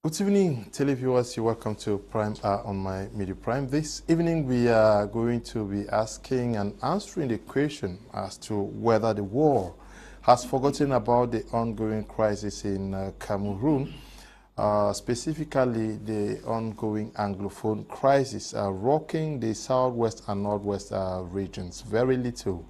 Good evening, televiewers. You're welcome to Prime on my Media Prime. This evening we are going to be asking and answering the question as to whether the world has forgotten about the ongoing crisis in Cameroon, specifically the ongoing Anglophone crisis rocking the southwest and northwest regions. Very little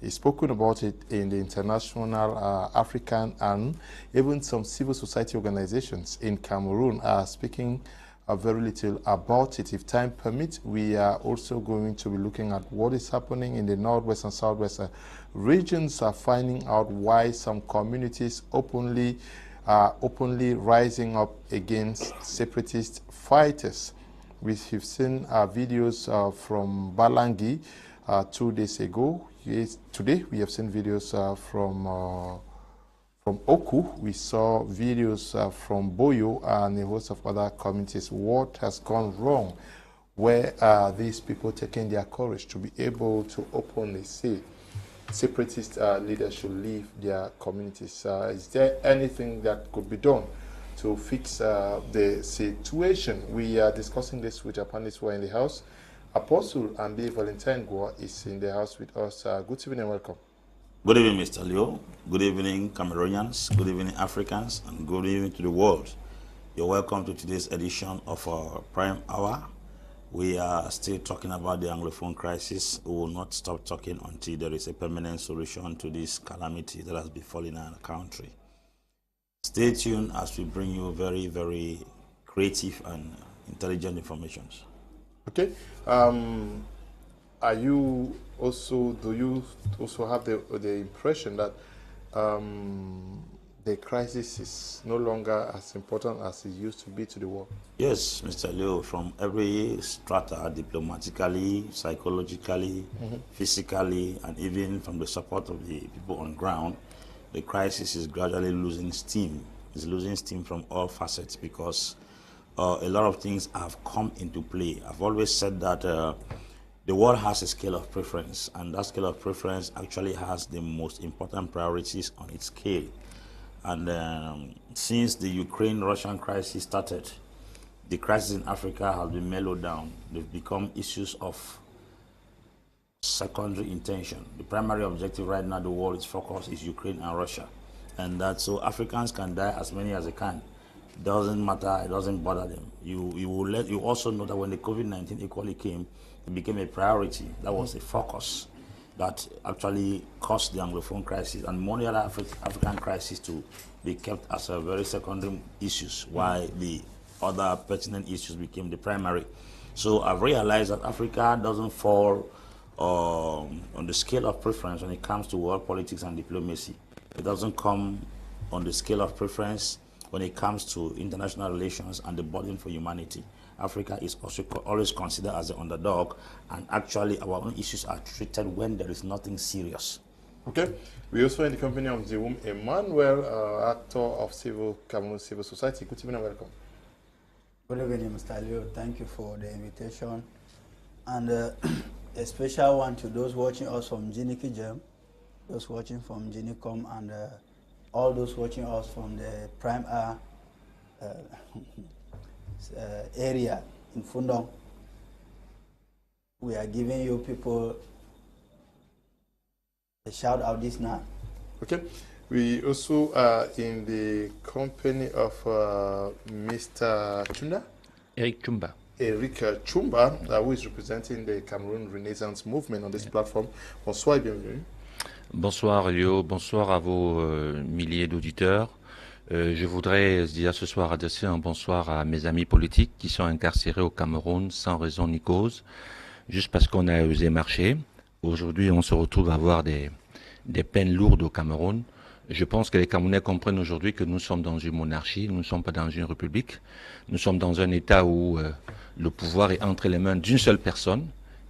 is spoken about it in the international, African, and even some civil society organizations in Cameroon are speaking very little about it. If time permits, we are also going to be looking at what is happening in the northwest and southwest regions, finding out why some communities openly rising up against separatist fighters. We've seen videos from Balangi 2 days ago. Yes, today we have seen videos from Oku. We saw videos from Boyo and a host of other communities. What has gone wrong? Where are these people taking their courage to be able to openly say separatist leaders should leave their communities? Is there anything that could be done to fix the situation? We are discussing this with our panelists who are in the house. Apostle Ambe Valentine Ngwa is in the house with us. Good evening and welcome. Good evening, Mr. Leo. Good evening, Cameroonians. Good evening, Africans. And good evening to the world. You're welcome to today's edition of our Prime Hour. We are still talking about the Anglophone crisis. We will not stop talking until there is a permanent solution to this calamity that has befallen our country. Stay tuned as we bring you very, very creative and intelligent information. Okay. Are you also, do you also have the impression that the crisis is no longer as important as it used to be to the world? Yes, Mr. Leo, from every strata, diplomatically, psychologically, physically, and even from the support of the people on ground, the crisis is gradually losing steam. It's losing steam from all facets because a lot of things have come into play. I've always said that the world has a scale of preference, and that scale of preference actually has the most important priorities on its scale. And since the Ukraine-Russian crisis started, the crisis in Africa has been mellowed down. They've become issues of secondary intention. The primary objective right now, the world is focused, is Ukraine and Russia. And that so Africans can die as many as they can. It doesn't matter, it doesn't bother them. You also know that when the COVID-19 equally came, it became a priority. That was a focus that actually caused the Anglophone crisis and many other African crises to be kept as a very secondary issues, while the other pertinent issues became the primary. So I've realized that Africa doesn't fall on the scale of preference when it comes to world politics and diplomacy. It doesn't come on the scale of preference when it comes to international relations and the burden for humanity. Africa is also always considered as the underdog, and actually our own issues are treated when there is nothing serious. Okay. We also in the company of Ndiwum, Emmanuel, actor of Cameroon Civil Society. Good evening and welcome. Good evening, Mr. Leo. Thank you for the invitation. And a special one to those watching us from Nsungkikang, those watching from Kum, and all those watching us from the Prime area in Fundong. We are giving you people a shout out this night. Okay. We also are in the company of Mr. Chunda? Éric TCHOUMBA. Éric TCHOUMBA, who is representing the Cameroon Renaissance Movement on this platform. Bonsoir et bienvenue. Bonsoir Léo, bonsoir à vos milliers d'auditeurs. Je voudrais déjà ce soir adresser un bonsoir à mes amis politiques qui sont incarcérés au Cameroun sans raison ni cause, juste parce qu'on a osé marcher. Aujourd'hui, on se retrouve à avoir des peines lourdes au Cameroun. Je pense que les Camerounais comprennent aujourd'hui que nous sommes dans une monarchie, nous ne sommes pas dans une république. Nous sommes dans un État où le pouvoir est entre les mains d'une seule personne.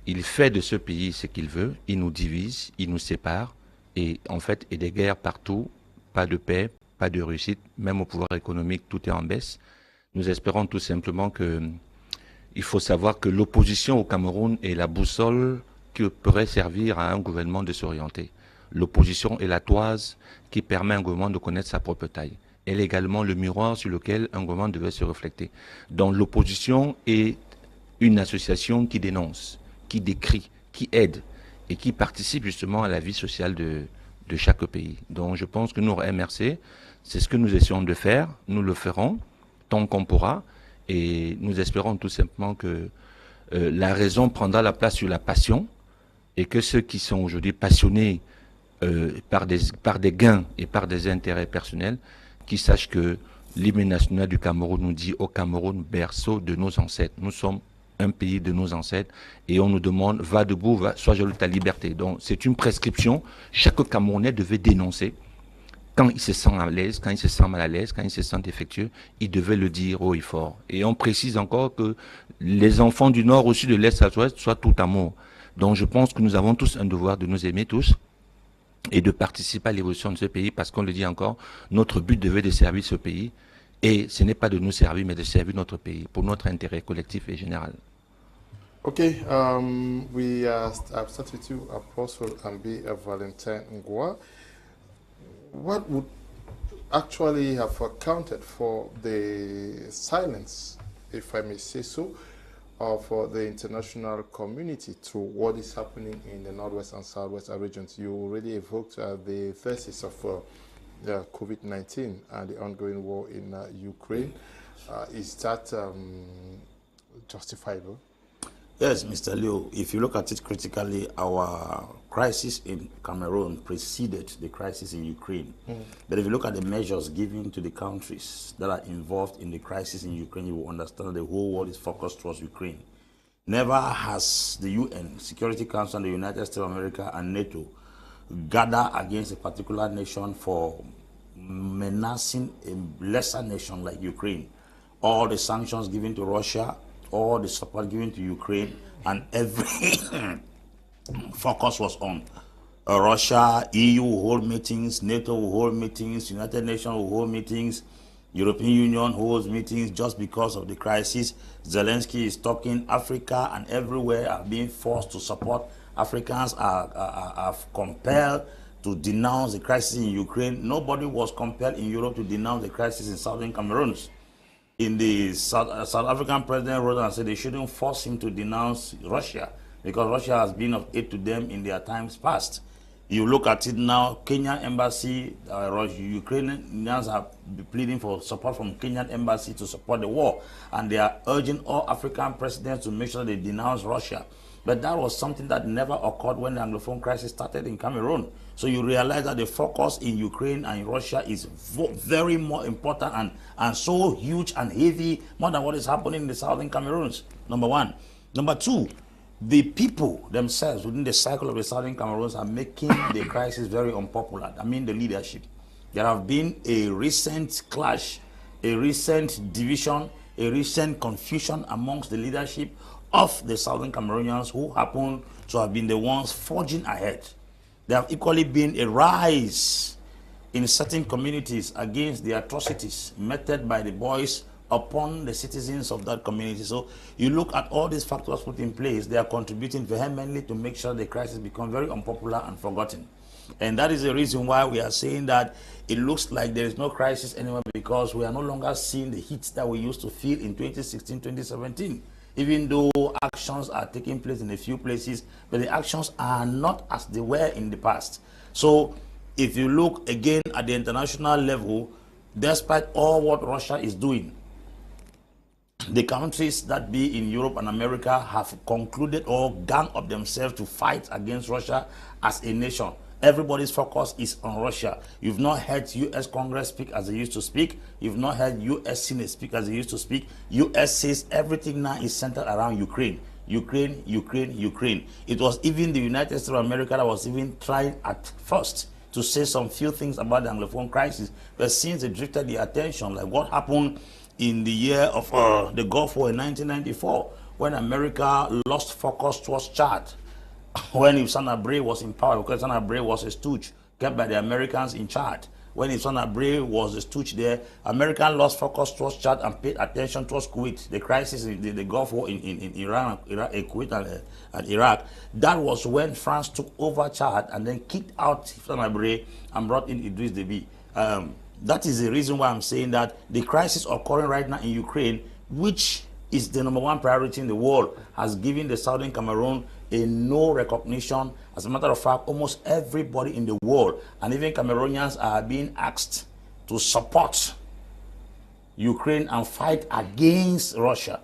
Il fait de ce pays ce qu'il veut, il nous divise, il nous sépare. Et en fait, il y a des guerres partout, pas de paix, pas de réussite, même au pouvoir économique, tout est en baisse. Nous espérons tout simplement il faut savoir que l'opposition au Cameroun est la boussole qui pourrait servir à un gouvernement de s'orienter. L'opposition est la toise qui permet à un gouvernement de connaître sa propre taille. elle est également le miroir sur lequel un gouvernement devait se refléter. Donc l'opposition est une association qui dénonce, qui décrit, qui aide et qui participe justement à la vie sociale de chaque pays. Donc je pense que nous, MRC, c'est ce que nous essayons de faire, nous le ferons tant qu'on pourra et nous espérons tout simplement que la raison prendra la place sur la passion et que ceux qui sont aujourd'hui passionnés par des gains et par des intérêts personnels, qui sachent que l'hymne national du Cameroun nous dit au Cameroun, berceau de nos ancêtres. Nous sommes un pays de nos ancêtres et on nous demande, va debout, sois jaloux de ta liberté. Donc c'est une prescription. Chaque Camerounais devait dénoncer. Quand il se sent à l'aise, quand il se sent mal à l'aise, quand il se sent défectueux, il devait le dire haut et fort. Et on précise encore que les enfants du Nord, aussi de l'Est à l'Ouest, soient tout amour. Donc je pense que nous avons tous un devoir de nous aimer tous et de participer à l'évolution de ce pays parce qu'on le dit encore, notre but devait de servir ce pays et ce n'est pas de nous servir mais de servir notre pays pour notre intérêt collectif et général. Okay, we have started with you, Apostle Ambe, Valentine, Ngwa. What would actually have accounted for the silence, if I may say so, of the international community to what is happening in the Northwest and Southwest regions? You already evoked the thesis of COVID-19 and the ongoing war in Ukraine. Is that justifiable? Yes, Mr. Leo, if you look at it critically, our crisis in Cameroon preceded the crisis in Ukraine. But if you look at the measures given to the countries that are involved in the crisis in Ukraine, you will understand that the whole world is focused towards Ukraine. Never has the UN, Security Council, and the United States of America and NATO gathered against a particular nation for menacing a lesser nation like Ukraine. All the sanctions given to Russia, all the support given to Ukraine, and every focus was on Russia. EU will hold meetings, NATO will hold meetings, United Nations will hold meetings, European Union holds meetings just because of the crisis. Zelensky is talking. Africa and everywhere are being forced to support. Africans are compelled to denounce the crisis in Ukraine. Nobody was compelled in Europe to denounce the crisis in southern Cameroon. In the South African president wrote and said they shouldn't force him to denounce Russia because Russia has been of aid to them in their times past. You look at it now, Kenyan embassy, Ukrainians are pleading for support from Kenyan embassy to support the war, and they are urging all African presidents to make sure they denounce Russia. But that was something that never occurred when the Anglophone crisis started in Cameroon. So you realize that the focus in Ukraine and in Russia is very more important and so huge and heavy, more than what is happening in the southern Cameroons, number one. Number two, the people themselves within the cycle of the southern Cameroons are making the crisis very unpopular. I mean the leadership. There have been a recent clash, a recent division, a recent confusion amongst the leadership of the southern Cameroonians who happen to have been the ones forging ahead. There have equally been a rise in certain communities against the atrocities meted by the boys upon the citizens of that community. So you look at all these factors put in place, they are contributing vehemently to make sure the crisis becomes very unpopular and forgotten. And that is the reason why we are saying that it looks like there is no crisis anymore, because we are no longer seeing the hits that we used to feel in 2016, 2017. Even though actions are taking place in a few places, but the actions are not as they were in the past. So if you look again at the international level, despite all what Russia is doing, the countries that be in Europe and America have concluded or gang up themselves to fight against Russia as a nation. Everybody's focus is on Russia. You've not heard U.S. Congress speak as they used to speak. You've not heard U.S. Senate speak as they used to speak. U.S. says everything now is centered around Ukraine. Ukraine, Ukraine, Ukraine. It was even the United States of America that was even trying at first to say some few things about the Anglophone crisis. But since they drifted the attention, like what happened in the year of the Gulf War in 1994, when America lost focus towards Chad, when Nsungkikang Abre was in power, because Nsungkikang Abre was a stooge kept by the Americans in Chad. When Nsungkikang Abre was a stooge there, Americans lost focus towards Chad and paid attention towards Kuwait, the crisis in the Gulf War in Iran, Kuwait and Iraq. That was when France took over Chad and then kicked out Nsungkikang Abre and brought in Idriss Deby. That is the reason why I'm saying that the crisis occurring right now in Ukraine, which is the #1 priority in the world, has given the Southern Cameroon a no recognition. As a matter of fact, almost everybody in the world, and even Cameroonians, are being asked to support Ukraine and fight against Russia,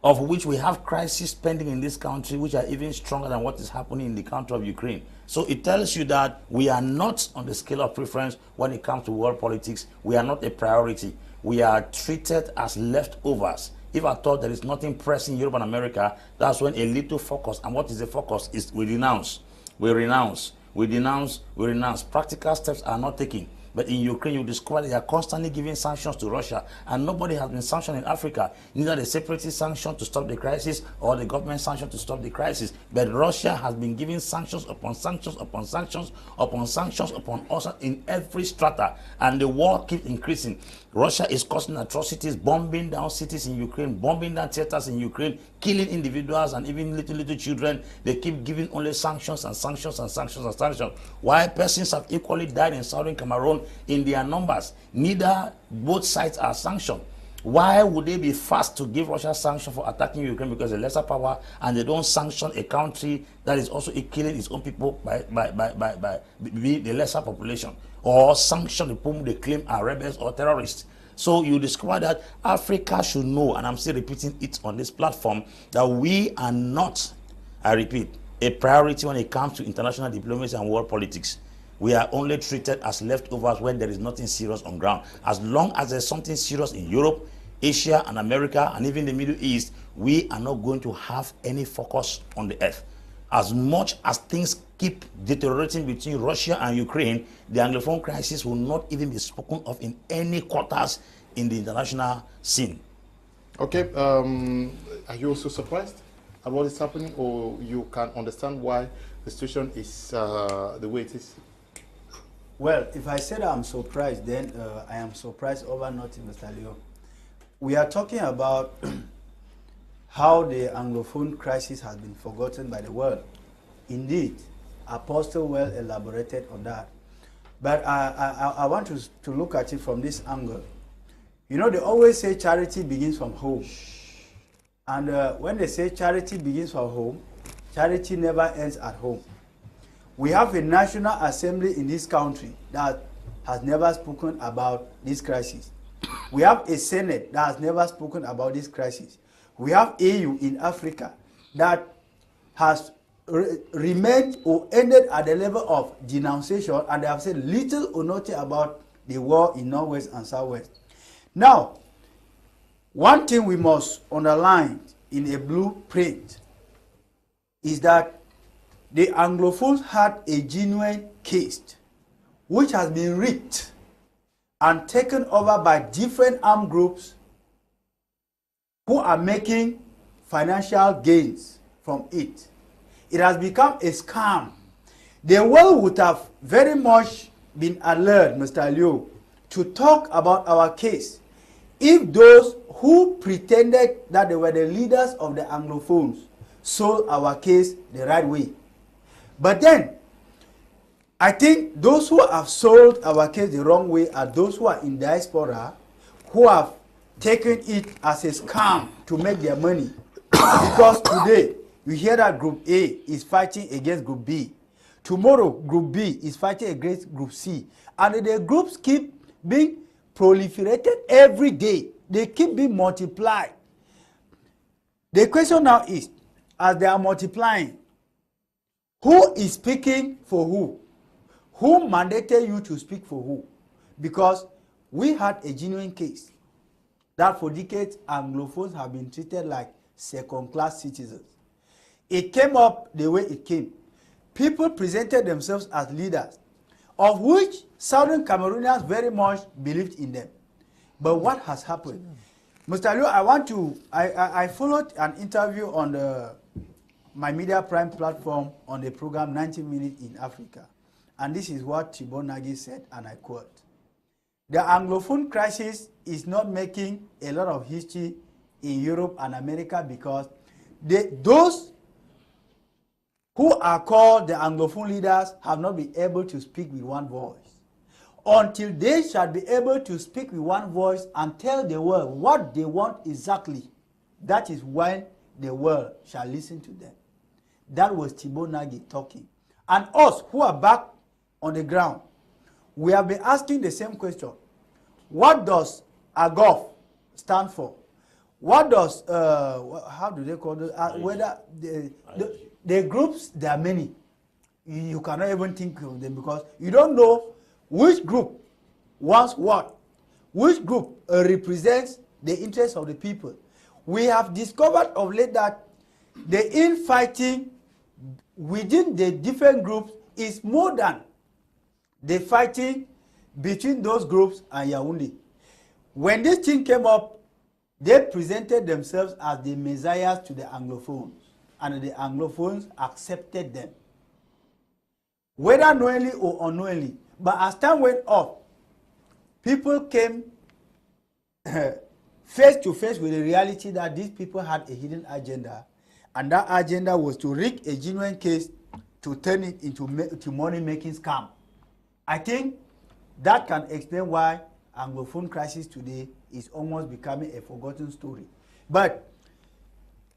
of which we have crises pending in this country which are even stronger than what is happening in the country of Ukraine. So it tells you that we are not on the scale of preference when it comes to world politics. We are not a priority. We are treated as leftovers. If I thought there is nothing pressing in Europe and America, that's when a little focus, and what is the focus, is we renounce, we renounce, we denounce, we renounce. Practical steps are not taken. But in Ukraine, you discover they are constantly giving sanctions to Russia, and nobody has been sanctioned in Africa. Neither the separatist sanction to stop the crisis or the government sanction to stop the crisis. But Russia has been giving sanctions upon sanctions upon sanctions upon sanctions upon us in every strata, and the war keeps increasing. Russia is causing atrocities, bombing down cities in Ukraine, bombing down theaters in Ukraine, killing individuals and even little children. They keep giving only sanctions and sanctions and sanctions and sanctions. While persons have equally died in Southern Cameroon in their numbers, neither both sides are sanctioned. Why would they be fast to give Russia sanction for attacking Ukraine because they're lesser power, and they don't sanction a country that is also killing its own people by the lesser population, or sanction the people they claim are rebels or terrorists? So you discover that Africa should know, and I'm still repeating it on this platform, that we are not, I repeat, a priority when it comes to international diplomacy and world politics. We are only treated as leftovers when there is nothing serious on ground. As long as there's something serious in Europe, Asia, and America, and even the Middle East, we are not going to have any focus on the earth. As much as things keep deteriorating between Russia and Ukraine, the Anglophone crisis will not even be spoken of in any quarters in the international scene. Okay, are you also surprised at what is happening, or you can understand why the situation is the way it is? Well, if I said I'm surprised, then I am surprised over nothing, Mr. Leo. We are talking about how the Anglophone crisis has been forgotten by the world. Indeed, Apostle well elaborated on that. But I want to look at it from this angle. You know, they always say charity begins from home. And when they say charity begins from home, charity never ends at home. We have a National Assembly in this country that has never spoken about this crisis. We have a Senate that has never spoken about this crisis. We have AU in Africa that has remained or ended at the level of denunciation, and they have said little or nothing about the war in Northwest and Southwest. Now, one thing we must underline in a blueprint is that the Anglophones had a genuine case which has been rigged and taken over by different armed groups who are making financial gains from it. It has become a scam. The world would have very much been alert, Mr. Liu, to talk about our case if those who pretended that they were the leaders of the Anglophones sold our case the right way. But then, I think those who have sold our case the wrong way are those who are in diaspora, who have taken it as a scam to make their money. Because today, we hear that Group A is fighting against Group B. Tomorrow, Group B is fighting against Group C. And the groups keep being proliferated every day. They keep being multiplied. The question now is, as they are multiplying, who is speaking for who? Who mandated you to speak for who? Because we had a genuine case that for decades Anglophones have been treated like second-class citizens. It came up the way it came. People presented themselves as leaders, of which Southern Cameroonians very much believed in them. But what has happened? Mr. Liu, I followed an interview on my Media Prime platform on the program 90 Minutes in Africa. And this is what Thibon Nagy said, and I quote, "The Anglophone crisis is not making a lot of history in Europe and America because those who are called the Anglophone leaders have not been able to speak with one voice. until they shall be able to speak with one voice and tell the world what they want exactly. That is when the world shall listen to them. That was Thibaut Nagy talking. And us who are back on the ground, we have been asking the same question. What does AGOF stand for? What does, how do they call it? Whether the groups, there are many. You cannot even think of them because you don't know which group wants what. Which group represents the interests of the people. We have discovered of late that the infighting within the different groups is more than the fighting between those groups and Yaoundé. When this thing came up, they presented themselves as the messiahs to the Anglophones, and the Anglophones accepted them, whether knowingly or unknowingly. But as time went on, people came face to face with the reality that these people had a hidden agenda, and that agenda was to rig a genuine case to turn it into money-making scam. I think that can explain why Anglophone crisis today is almost becoming a forgotten story. But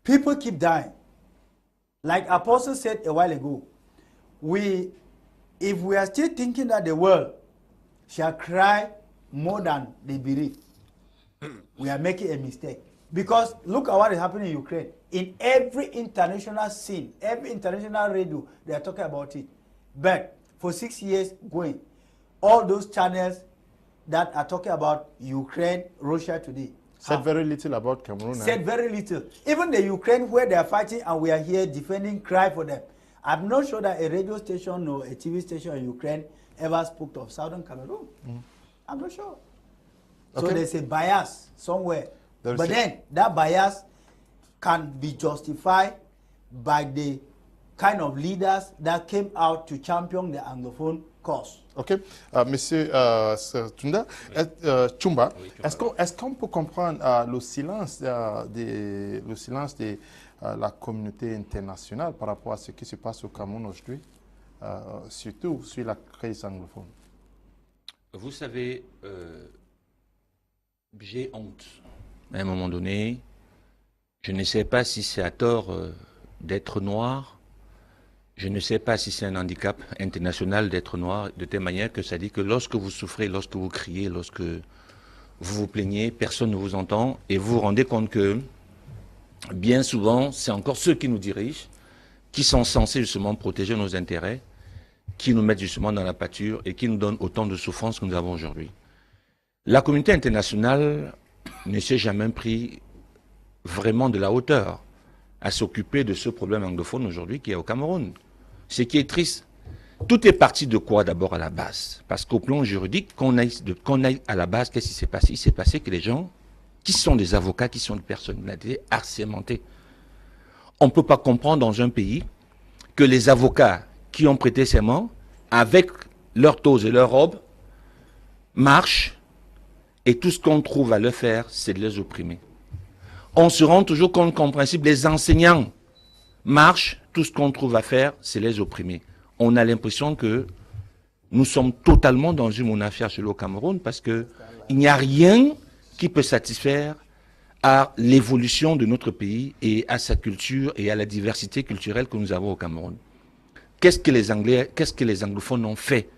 people keep dying. Like Apostle said a while ago, if we are still thinking that the world shall cry more than they bereave, we are making a mistake. Because look at what is happening in Ukraine. In every international scene, every international radio, they are talking about it. But for 6 years going, all those channels that are talking about Ukraine, Russia today said very little about Cameroon. Said very little. Even the Ukraine where they are fighting and we are here defending, cry for them. I'm not sure that a radio station or a TV station in Ukraine ever spoke of Southern Cameroon. I'm not sure. Okay. So there's a bias somewhere. But then that bias can be justified by the kind of leaders that came out to champion the Anglophone cause. Ok. Monsieur Tchoumba, est-ce qu'on peut comprendre le silence de la communauté internationale par rapport à ce qui se passe au Cameroun aujourd'hui, surtout sur la crise anglophone? Vous savez, j'ai honte. À un moment donné, je ne sais pas si c'est à tort d'être noir. Je ne sais pas si c'est un handicap international d'être noir, de telle manière que ça dit que lorsque vous souffrez, lorsque vous criez, lorsque vous vous plaignez, personne ne vous entend et vous vous rendez compte que bien souvent, c'est encore ceux qui nous dirigent, qui sont censés justement protéger nos intérêts, qui nous mettent justement dans la pâture et qui nous donnent autant de souffrances que nous avons aujourd'hui. La communauté internationale ne s'est jamais pris vraiment de la hauteur à s'occuper de ce problème anglophone aujourd'hui qui est au Cameroun. Ce qui est triste, tout est parti de quoi d'abord à la base? Parce qu'au plan juridique, qu'on aille à la base, qu'est-ce qui s'est passé? Il s'est passé que les gens qui sont des avocats, qui sont des personnalités assermentées. On ne peut pas comprendre dans un pays que les avocats qui ont prêté serment, avec leurs toges et leurs robes, marchent et tout ce qu'on trouve à leur faire, c'est de les opprimer. On se rend toujours compte qu'en principe, les enseignants marchent, tout ce qu'on trouve à faire, c'est les opprimer. On a l'impression que nous sommes totalement dans une monarchie chez le Cameroun parce qu'il n'y a rien qui peut satisfaire à l'évolution de notre pays et à sa culture et à la diversité culturelle que nous avons au Cameroun. Qu'est-ce que les anglophones ont fait,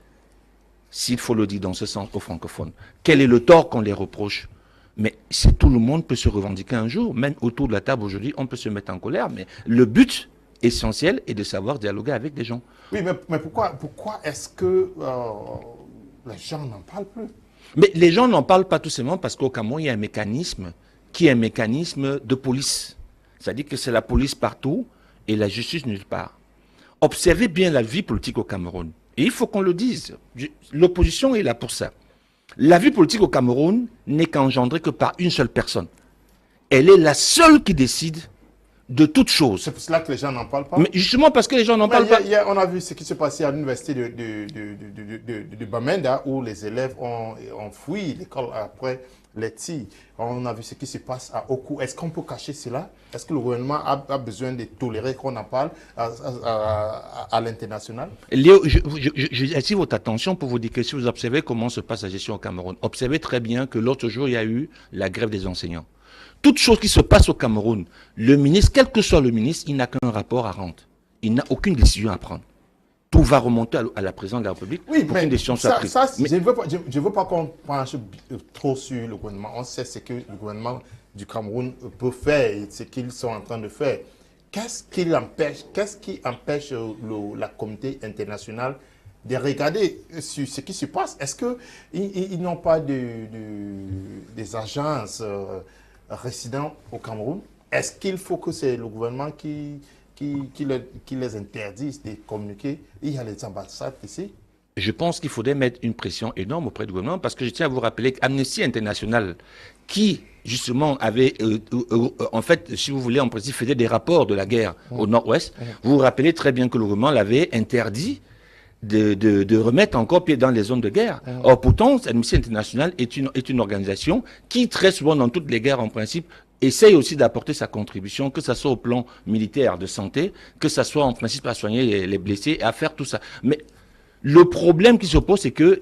s'il faut le dire dans ce sens, aux francophones? Quel est le tort qu'on les reproche? Mais tout le monde peut se revendiquer un jour, même autour de la table aujourd'hui, on peut se mettre en colère, mais le but essentiel est de savoir dialoguer avec des gens. Oui, mais pourquoi est-ce que les gens n'en parlent plus? Mais les gens n'en parlent pas tout simplement parce qu'au Cameroun, il y a un mécanisme qui est un mécanisme de police. C'est-à-dire que c'est la police partout et la justice nulle part. Observez bien la vie politique au Cameroun. Et il faut qu'on le dise. L'opposition est là pour ça. La vie politique au Cameroun n'est qu'engendrée que par une seule personne. Elle est la seule qui décide de toute chose. C'est pour cela que les gens n'en parlent pas. Mais justement parce que les gens n'en parlent pas. On a vu ce qui s'est passé à l'université de Bamenda où les élèves ont fui l'école après les tirs. On a vu ce qui se passe à Oku. Est-ce qu'on peut cacher cela? Est-ce que le gouvernement a besoin de tolérer qu'on en parle à l'international? Léo, j'attire votre attention pour vous dire que si vous observez comment se passe la gestion au Cameroun, observez très bien que l'autre jour, il y a eu la grève des enseignants. Toute chose qui se passe au Cameroun, le ministre, quel que soit le ministre, il n'a qu'un rapport à rendre. Il n'a aucune décision à prendre. Tout va remonter à la présidence de la République pour qu'une décision soit prise. Je ne veux pas qu'on penche trop sur le gouvernement. On sait ce que le gouvernement du Cameroun peut faire et ce qu'ils sont en train de faire. Qu'est-ce qui empêche la communauté internationale de regarder sur ce qui se passe? Est-ce qu'ils n'ont pas des agences résidents au Cameroun? Est-ce qu'il faut que c'est le gouvernement qui les interdise de communiquer? Il y a les ambassades ici. Je pense qu'il faudrait mettre une pression énorme auprès du gouvernement parce que je tiens à vous rappeler qu'Amnesty International, qui justement avait, en fait, si vous voulez, en principe, faisait des rapports de la guerre au nord-ouest, vous vous rappelez très bien que le gouvernement l'avait interdit de remettre encore pied dans les zones de guerre. Or, pourtant, Amnesty International est une organisation qui, très souvent, dans toutes les guerres, en principe, essaye aussi d'apporter sa contribution, que ce soit au plan militaire de santé, que ce soit en principe à soigner les blessés et à faire tout ça. Mais le problème qui se pose, c'est que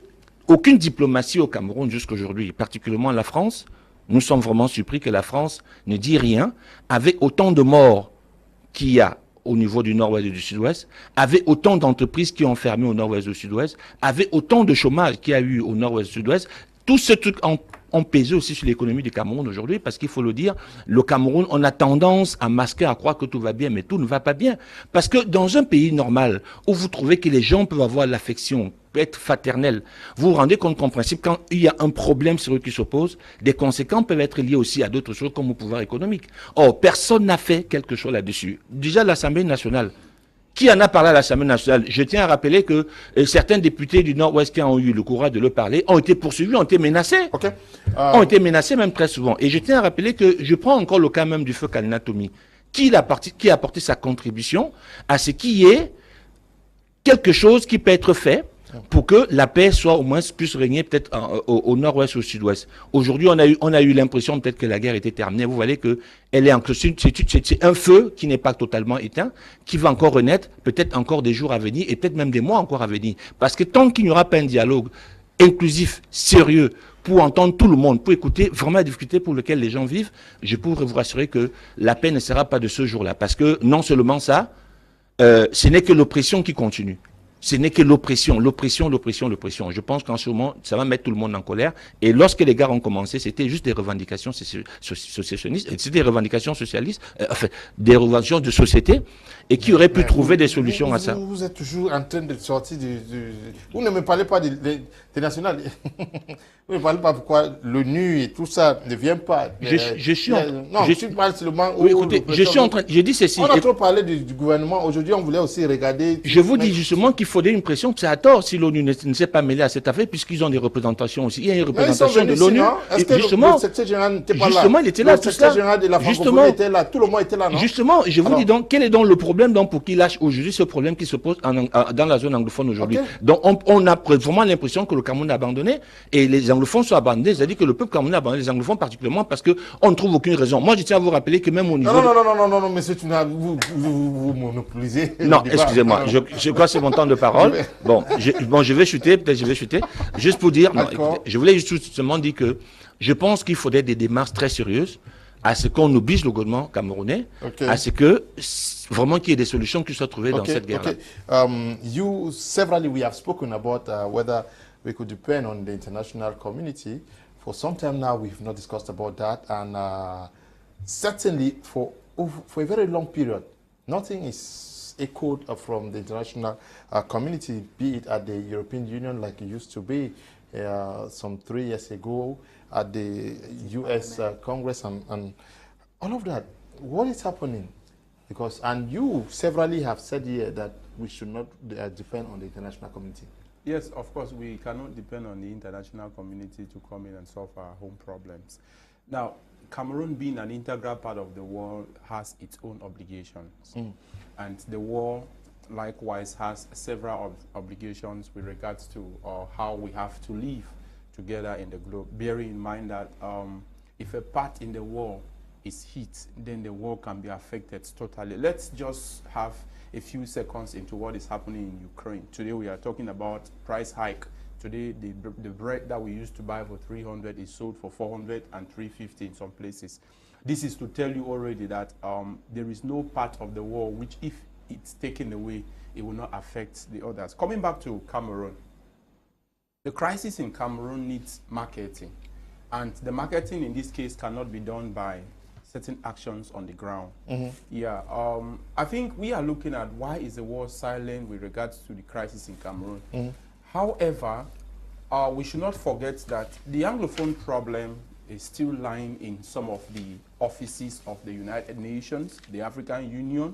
aucune diplomatie au Cameroun jusqu'aujourd'hui, particulièrement la France, nous sommes vraiment surpris que la France ne dit rien, avec autant de morts qu'il y a au niveau du nord-ouest et du sud-ouest, avec autant d'entreprises qui ont fermé au nord-ouest et au sud-ouest, avec autant de chômage qu'il y a eu au nord-ouest et au sud-ouest. Tous ces trucs ont pesé aussi sur l'économie du Cameroun aujourd'hui, parce qu'il faut le dire, le Cameroun, on a tendance à masquer, à croire que tout va bien, mais tout ne va pas bien. Parce que dans un pays normal, où vous trouvez que les gens peuvent avoir l'affection, peut être fraternelle, vous vous rendez compte qu'en principe, quand il y a un problème sérieux qui s'oppose, des conséquences peuvent être liées aussi à d'autres choses comme au pouvoir économique. Or, personne n'a fait quelque chose là-dessus. Déjà, l'Assemblée nationale, qui en a parlé à l'Assemblée nationale? Je tiens à rappeler que certains députés du Nord-Ouest qui ont eu le courage de le parler ont été poursuivis, ont été menacés. Okay. Ont été menacés même très souvent. Et je tiens à rappeler que je prends encore le cas même du feu Kalnatomi, qui a apporté sa contribution à ce qu'il y ait quelque chose qui peut être fait pour que la paix soit au moins puisse régner peut-être au nord-ouest ou au sud-ouest. Aujourd'hui, on a eu l'impression peut-être que la guerre était terminée. Vous voyez que elle est c'est un feu qui n'est pas totalement éteint, qui va encore renaître, peut-être encore des jours à venir et peut-être même des mois encore à venir. Parce que tant qu'il n'y aura pas un dialogue inclusif, sérieux, pour entendre tout le monde, pour écouter vraiment la difficulté pour laquelle les gens vivent, je pourrais vous rassurer que la paix ne sera pas de ce jour-là. Parce que non seulement ça, ce n'est que l'oppression qui continue. Ce n'est que l'oppression. Je pense qu'en ce moment, ça va mettre tout le monde en colère. Et lorsque les gars ont commencé, c'était juste des revendications socialistes, c'était des revendications socialistes, des revendications de société, et qui auraient pu trouver des solutions à ça. Vous êtes toujours en train de sortir Vous ne me parlez pas des nationales. Vous ne parlez pas pourquoi l'ONU et tout ça ne vient pas. Je parle seulement. Oui, écoutez, je dis ceci. On a trop parlé du gouvernement. Aujourd'hui, on voulait aussi regarder. Je vous dis justement qu'il faudrait une pression. C'est à tort si l'ONU ne s'est pas mêlée à cette affaire, puisqu'ils ont des représentations aussi. Il y a une représentation de l'ONU. Justement, le secrétaire général n'était pas là. Justement, il était là. Le secrétaire général de la francophonie était là. Tout le monde était là, non? Justement, je vous dis donc, quel est donc le problème donc pour qu'il lâche aujourd'hui ce problème qui se pose dans la zone anglophone aujourd'hui? Okay. Donc, on a vraiment l'impression que le Cameroun a abandonné et les anglophones sont abandonnés. C'est-à-dire que le peuple camerounais a abandonné les anglophones particulièrement parce qu'on ne trouve aucune raison. Moi, je tiens à vous rappeler que même au niveau... Non, monsieur, vous monopolisez. Non, excusez-moi, je crois que c'est mon temps de parole. Bon, je vais chuter, peut-être je vais chuter. Juste pour dire, non, écoutez, je voulais justement dire que je pense qu'il faudrait des démarches très sérieuses à ce qu'on oblige le gouvernement camerounais, à ce que vraiment qu'il y ait des solutions qui soient trouvées dans cette guerre-là. Severally we have spoken about whether we could depend on the international community. For some time now, we've not discussed about that, and certainly for a very long period, nothing is echoed from the international community, be it at the European Union like it used to be some 3 years ago, at the U.S. Congress and all of that. What is happening? Because, and you severally have said here that we should not depend on the international community. Yes, of course, we cannot depend on the international community to come in and solve our home problems. Now, Cameroon, being an integral part of the world, has its own obligations. And the war, likewise, has several obligations with regards to how we have to live together in the globe, bearing in mind that if a part in the war is hit, then the war can be affected totally. Let's just have a few seconds into what is happening in Ukraine. Today we are talking about price hike. Today the bread that we used to buy for 300 is sold for 400 and 350 in some places. This is to tell you already that there is no part of the war which, if it's taken away, it will not affect the others. Coming back to Cameroon, the crisis in Cameroon needs marketing. And the marketing in this case cannot be done by certain actions on the ground. Yeah, I think we are looking at why is the war silent with regards to the crisis in Cameroon. However, we should not forget that the Anglophone problem is still lying in some of the offices of the United Nations, the African Union,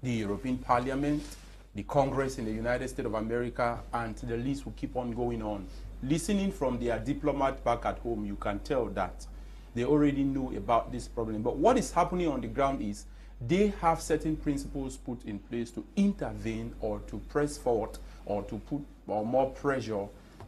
the European Parliament, the Congress in the United States of America, and the list will keep on going on. Listening from their diplomat back at home, you can tell that they already know about this problem. But what is happening on the ground is they have certain principles put in place to intervene or to press forward or to put more pressure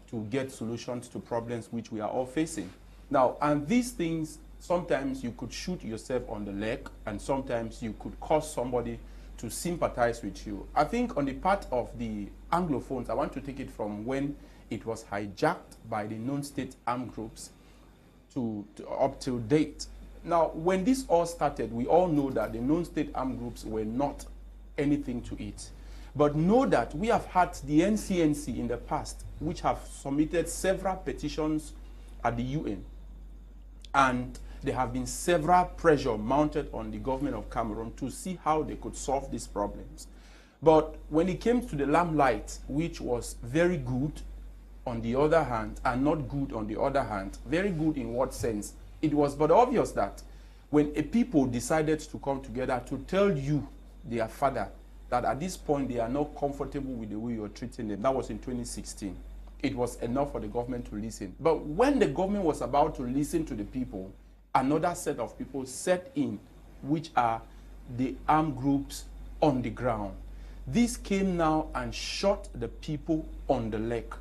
to get solutions to problems which we are all facing. Now, and these things, sometimes you could shoot yourself on the leg, and sometimes you could cause somebody to sympathize with you. I think on the part of the Anglophones, I want to take it from when it was hijacked by the non-state armed groups to up till date. Now, when this all started, we all know that the non-state armed groups were not anything to it. But know that we have had the NCNC in the past, which have submitted several petitions at the UN. And there have been several pressure mounted on the government of Cameroon to see how they could solve these problems. But when it came to the limelight, which was very good on the other hand, and not good on the other hand, very good in what sense? It was but obvious that when a people decided to come together to tell you, their father, that at this point they are not comfortable with the way you're treating them, that was in 2016. It was enough for the government to listen. But when the government was about to listen to the people, another set of people set in, which are the armed groups on the ground. This came now and shot the people on the leg.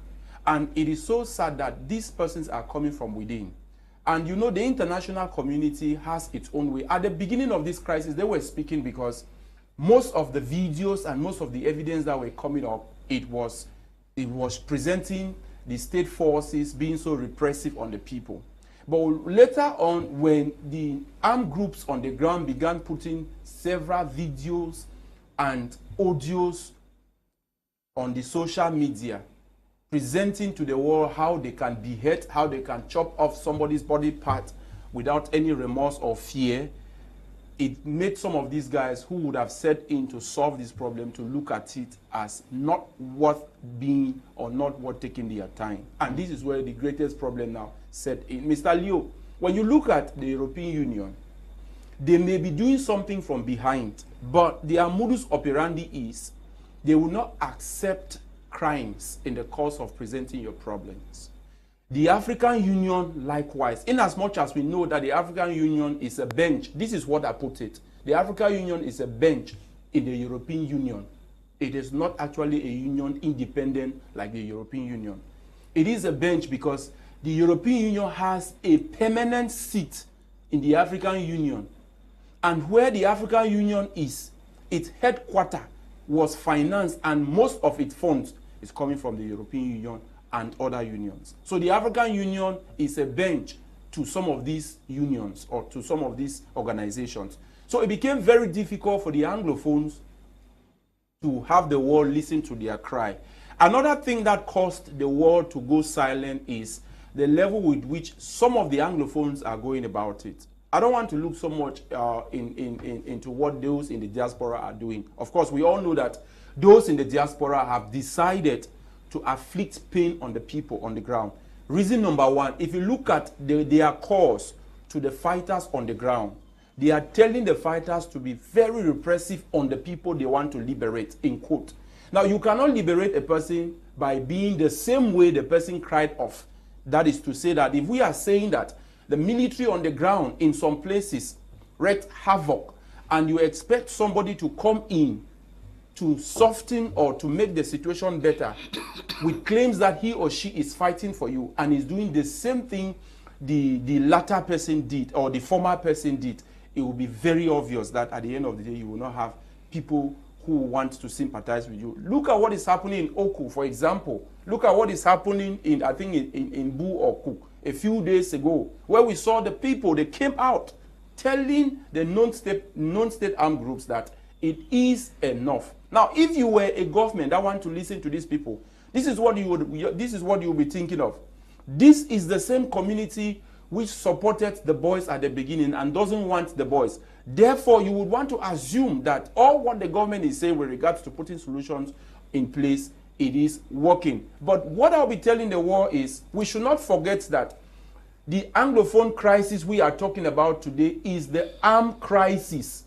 And it is so sad that these persons are coming from within. And you know, the international community has its own way. At the beginning of this crisis, they were speaking because most of the videos and most of the evidence that were coming up, it was presenting the state forces being so repressive on the people. But later on, when the armed groups on the ground began putting several videos and audios on the social media, presenting to the world how they can behead, how they can chop off somebody's body part without any remorse or fear, it made some of these guys who would have set in to solve this problem to look at it as not worth being or not worth taking their time. And this is where the greatest problem now set in. Mr. Leo, when you look at the European Union, they may be doing something from behind, but their modus operandi is they will not accept crimes in the course of presenting your problems. The African Union, likewise, in as much as we know that the African Union is a bench, this is what I put it. The African Union is a bench in the European Union. It is not actually a union independent like the European Union. It is a bench because the European Union has a permanent seat in the African Union. And where the African Union is, its headquarters was financed, and most of its funds is coming from the European Union and other unions. So the African Union is a bench to some of these unions or to some of these organizations. So it became very difficult for the Anglophones to have the world listen to their cry. Another thing that caused the world to go silent is the level with which some of the Anglophones are going about it. I don't want to look so much into what those in the diaspora are doing. Of course, we all know that those in the diaspora have decided to afflict pain on the people on the ground. Reason number one, if you look at their calls to the fighters on the ground, they are telling the fighters to be very repressive on the people they want to liberate, in quote. Now, you cannot liberate a person by being the same way the person cried off. That is to say that if we are saying that the military on the ground in some places wreaked havoc, and you expect somebody to come in to soften or to make the situation better with claims that he or she is fighting for you and is doing the same thing the latter person did or the former person did, it will be very obvious that at the end of the day you will not have people who want to sympathize with you. Look at what is happening in Oku, for example. Look at what is happening in, I think, in Bu or Cook a few days ago, where we saw the people, they came out telling the non-state armed groups that it is enough. Now, if you were a government that want to listen to these people, this is what you will be thinking of. This is the same community which supported the boys at the beginning and doesn't want the boys. Therefore, you would want to assume that all what the government is saying with regards to putting solutions in place, it is working. But what I'll be telling the world is we should not forget that the Anglophone crisis we are talking about today is the armed crisis.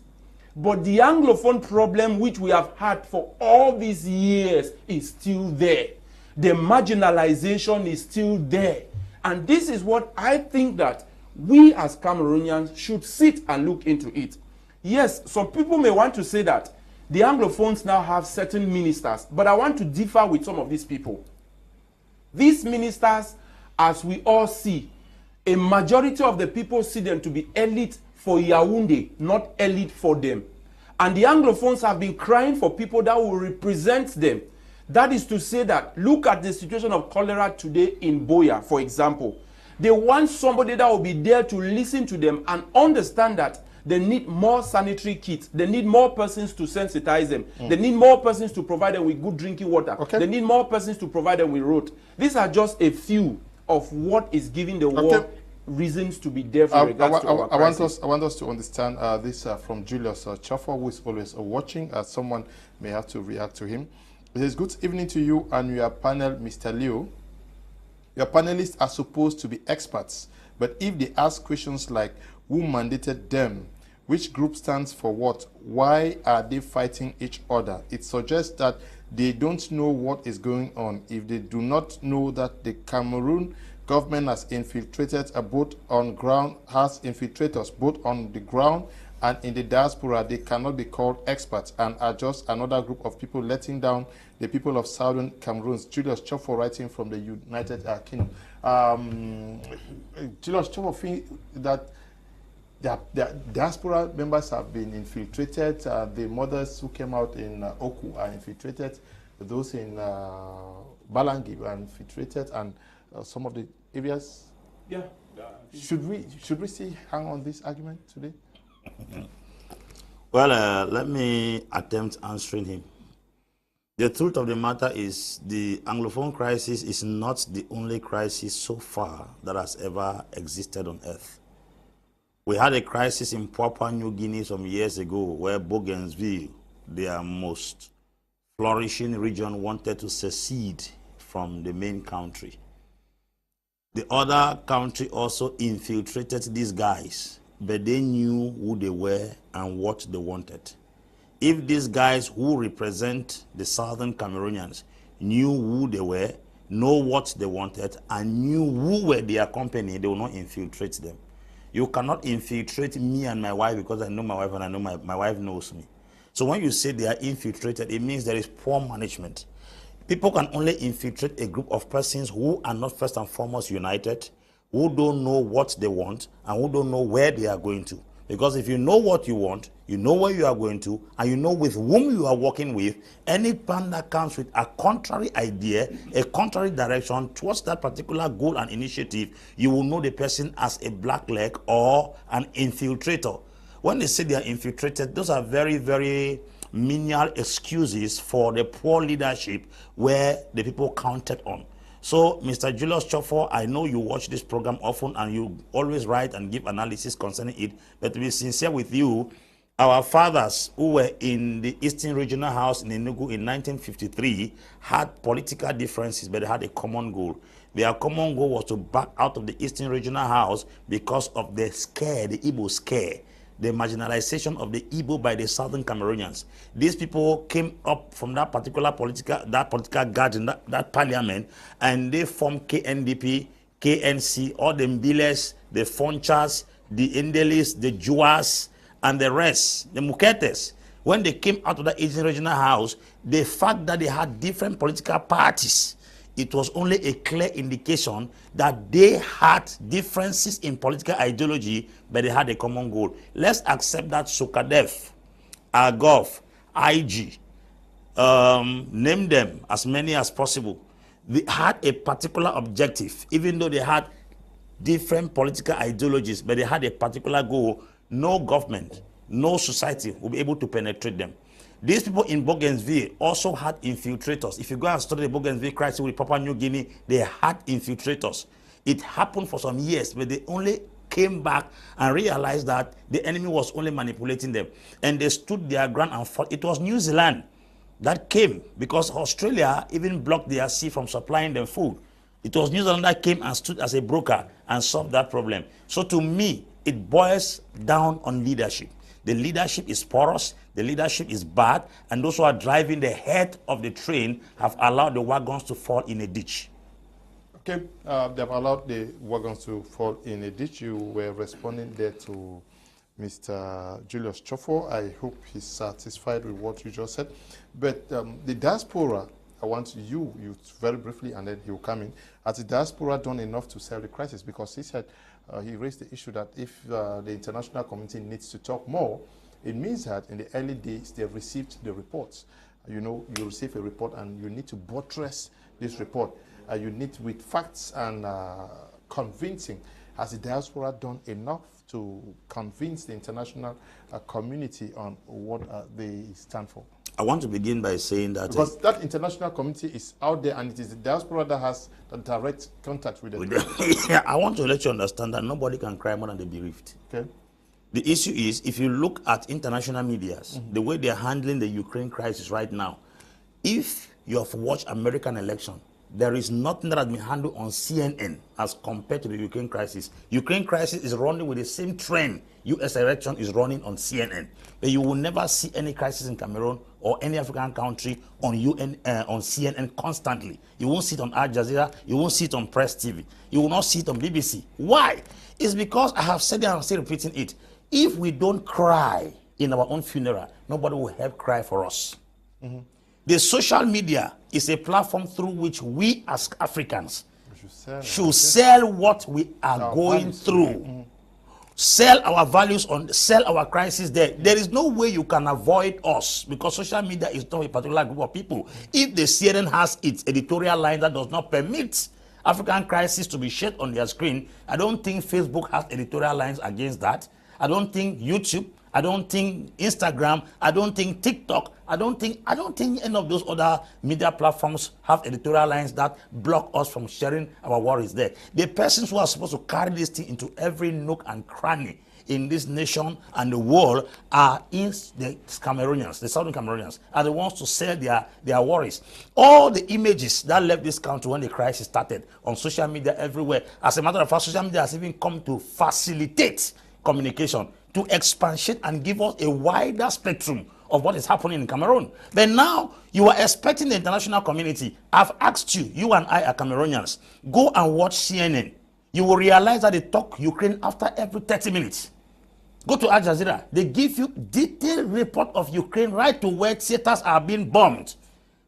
But the Anglophone problem which we have had for all these years is still there. The marginalization is still there. And this is what I think that we as Cameroonians should sit and look into it. Yes, some people may want to say that the Anglophones now have certain ministers, but I want to differ with some of these people. These ministers, as we all see, a majority of the people see them to be elite for Yaoundé, not elite for them. And the Anglophones have been crying for people that will represent them. That is to say that, look at the situation of cholera today in Boya, for example. They want somebody that will be there to listen to them and understand that they need more sanitary kits. They need more persons to sensitize them. They need more persons to provide them with good drinking water. They need more persons to provide them with road. These are just a few of what is giving the world reasons to be there for regards to our crisis. I want us to understand this from Julius Chofo, who is always watching. Someone may have to react to him. It says, good evening to you and your panel, Mr. Leo. Your panelists are supposed to be experts, but if they ask questions like, who mandated them, which group stands for what, why are they fighting each other, it suggests that they don't know what is going on. If they do not know that the Cameroon government has infiltrated both on ground, has infiltrators both on the ground and in the diaspora, they cannot be called experts and are just another group of people letting down the people of Southern Cameroon. Julius Chofo writing from the United Kingdom. Julius Chofo think that the diaspora members have been infiltrated. The mothers who came out in Oku are infiltrated. Those in Balangi are infiltrated, and some of the areas. Yeah. Should we still hang on this argument today? Well, let me attempt answering him. The truth of the matter is the Anglophone crisis is not the only crisis so far that has ever existed on earth. We had a crisis in Papua New Guinea some years ago where Bougainville, their most flourishing region, wanted to secede from the main country. The other country also infiltrated these guys, but they knew who they were and what they wanted. If these guys who represent the Southern Cameroonians knew who they were, know what they wanted, and knew who were their company, they will not infiltrate them. You cannot infiltrate me and my wife because I know my wife and I know my wife knows me. So when you say they are infiltrated, it means there is poor management. People can only infiltrate a group of persons who are not first and foremost united, who don't know what they want, and who don't know where they are going to. Because if you know what you want, you know where you are going to, and you know with whom you are working with, any plan that comes with a contrary idea, a contrary direction towards that particular goal and initiative, you will know the person as a blackleg or an infiltrator. When they say they are infiltrated, those are very, very menial excuses for the poor leadership where the people counted on. So, Mr. Julius Chofo, I know you watch this program often and you always write and give analysis concerning it, but to be sincere with you, our fathers who were in the Eastern Regional House in Enugu in 1953 had political differences, but they had a common goal. Their common goal was to back out of the Eastern Regional House because of the scare, the Igbo scare, the marginalization of the Igbo by the Southern Cameroonians. These people came up from that particular political garden, that parliament, and they formed KNDP, KNC, all the Mbiles, the Fonchas, the Indelis, the Juas, and the rest, the Muketes, when they came out of the Asian regional house, the fact that they had different political parties, it was only a clear indication that they had differences in political ideology, but they had a common goal. Let's accept that Sukadef, Argov, IG, name them as many as possible. They had a particular objective, even though they had different political ideologies, but they had a particular goal. No government, no society will be able to penetrate them. These people in Bougainville also had infiltrators. If you go and study the Bougainville crisis with Papua New Guinea, they had infiltrators. It happened for some years, but they only came back and realized that the enemy was only manipulating them. And they stood their ground and fought. It was New Zealand that came because Australia even blocked their sea from supplying them food. It was New Zealand that came and stood as a broker and solved that problem. So to me, it boils down on leadership. The leadership is porous, the leadership is bad, and those who are driving the head of the train have allowed the wagons to fall in a ditch. Okay, they've allowed the wagons to fall in a ditch. You were responding there to Mr. Julius Chofo. I hope he's satisfied with what you just said. But the diaspora, I want you very briefly, and then he'll come in. Has the diaspora done enough to solve the crisis? Because he said, he raised the issue that if the international community needs to talk more, it means that in the early days they've received the reports. You know, you receive a report and you need to buttress this report. You need with facts and convincing. Has the diaspora done enough to convince the international community on what they stand for? I want to begin by saying that... Because that international community is out there, and it is the diaspora that has the direct contact with them. Yeah, I want to let you understand that nobody can cry more than the bereaved. Okay. The issue is, if you look at international medias, the way they're handling the Ukraine crisis right now, if you have watched American election, there is nothing that has been handled on CNN as compared to the Ukraine crisis. Ukraine crisis is running with the same trend U.S. election is running on CNN. But you will never see any crisis in Cameroon or any African country on CNN constantly. You won't see it on Al Jazeera. You won't see it on Press TV. You will not see it on BBC. Why? It's because I have said it and I'm still repeating it. If we don't cry in our own funeral, nobody will help cry for us. The social media is a platform through which we as Africans should sell what we are going through. Sell our values, sell our crisis there. There is no way you can avoid us because social media is not a particular group of people. If the CNN has its editorial line that does not permit African crisis to be shared on their screen, I don't think Facebook has editorial lines against that. I don't think YouTube, I don't think Instagram, I don't think TikTok, I don't think any of those other media platforms have editorial lines that block us from sharing our worries there. The persons who are supposed to carry this thing into every nook and cranny in this nation and the world are in the Cameroonians, the Southern Cameroonians, are the ones to sell their worries. All the images that left this country when the crisis started on social media everywhere. As a matter of fact, social media has even come to facilitate communication, to expatiate and give us a wider spectrum of what is happening in Cameroon. But now you are expecting the international community. I've asked you, you and I are Cameroonians, go and watch CNN. You will realize that they talk Ukraine after every 30 minutes. Go to Al Jazeera. They give you detailed report of Ukraine right to where theaters are being bombed.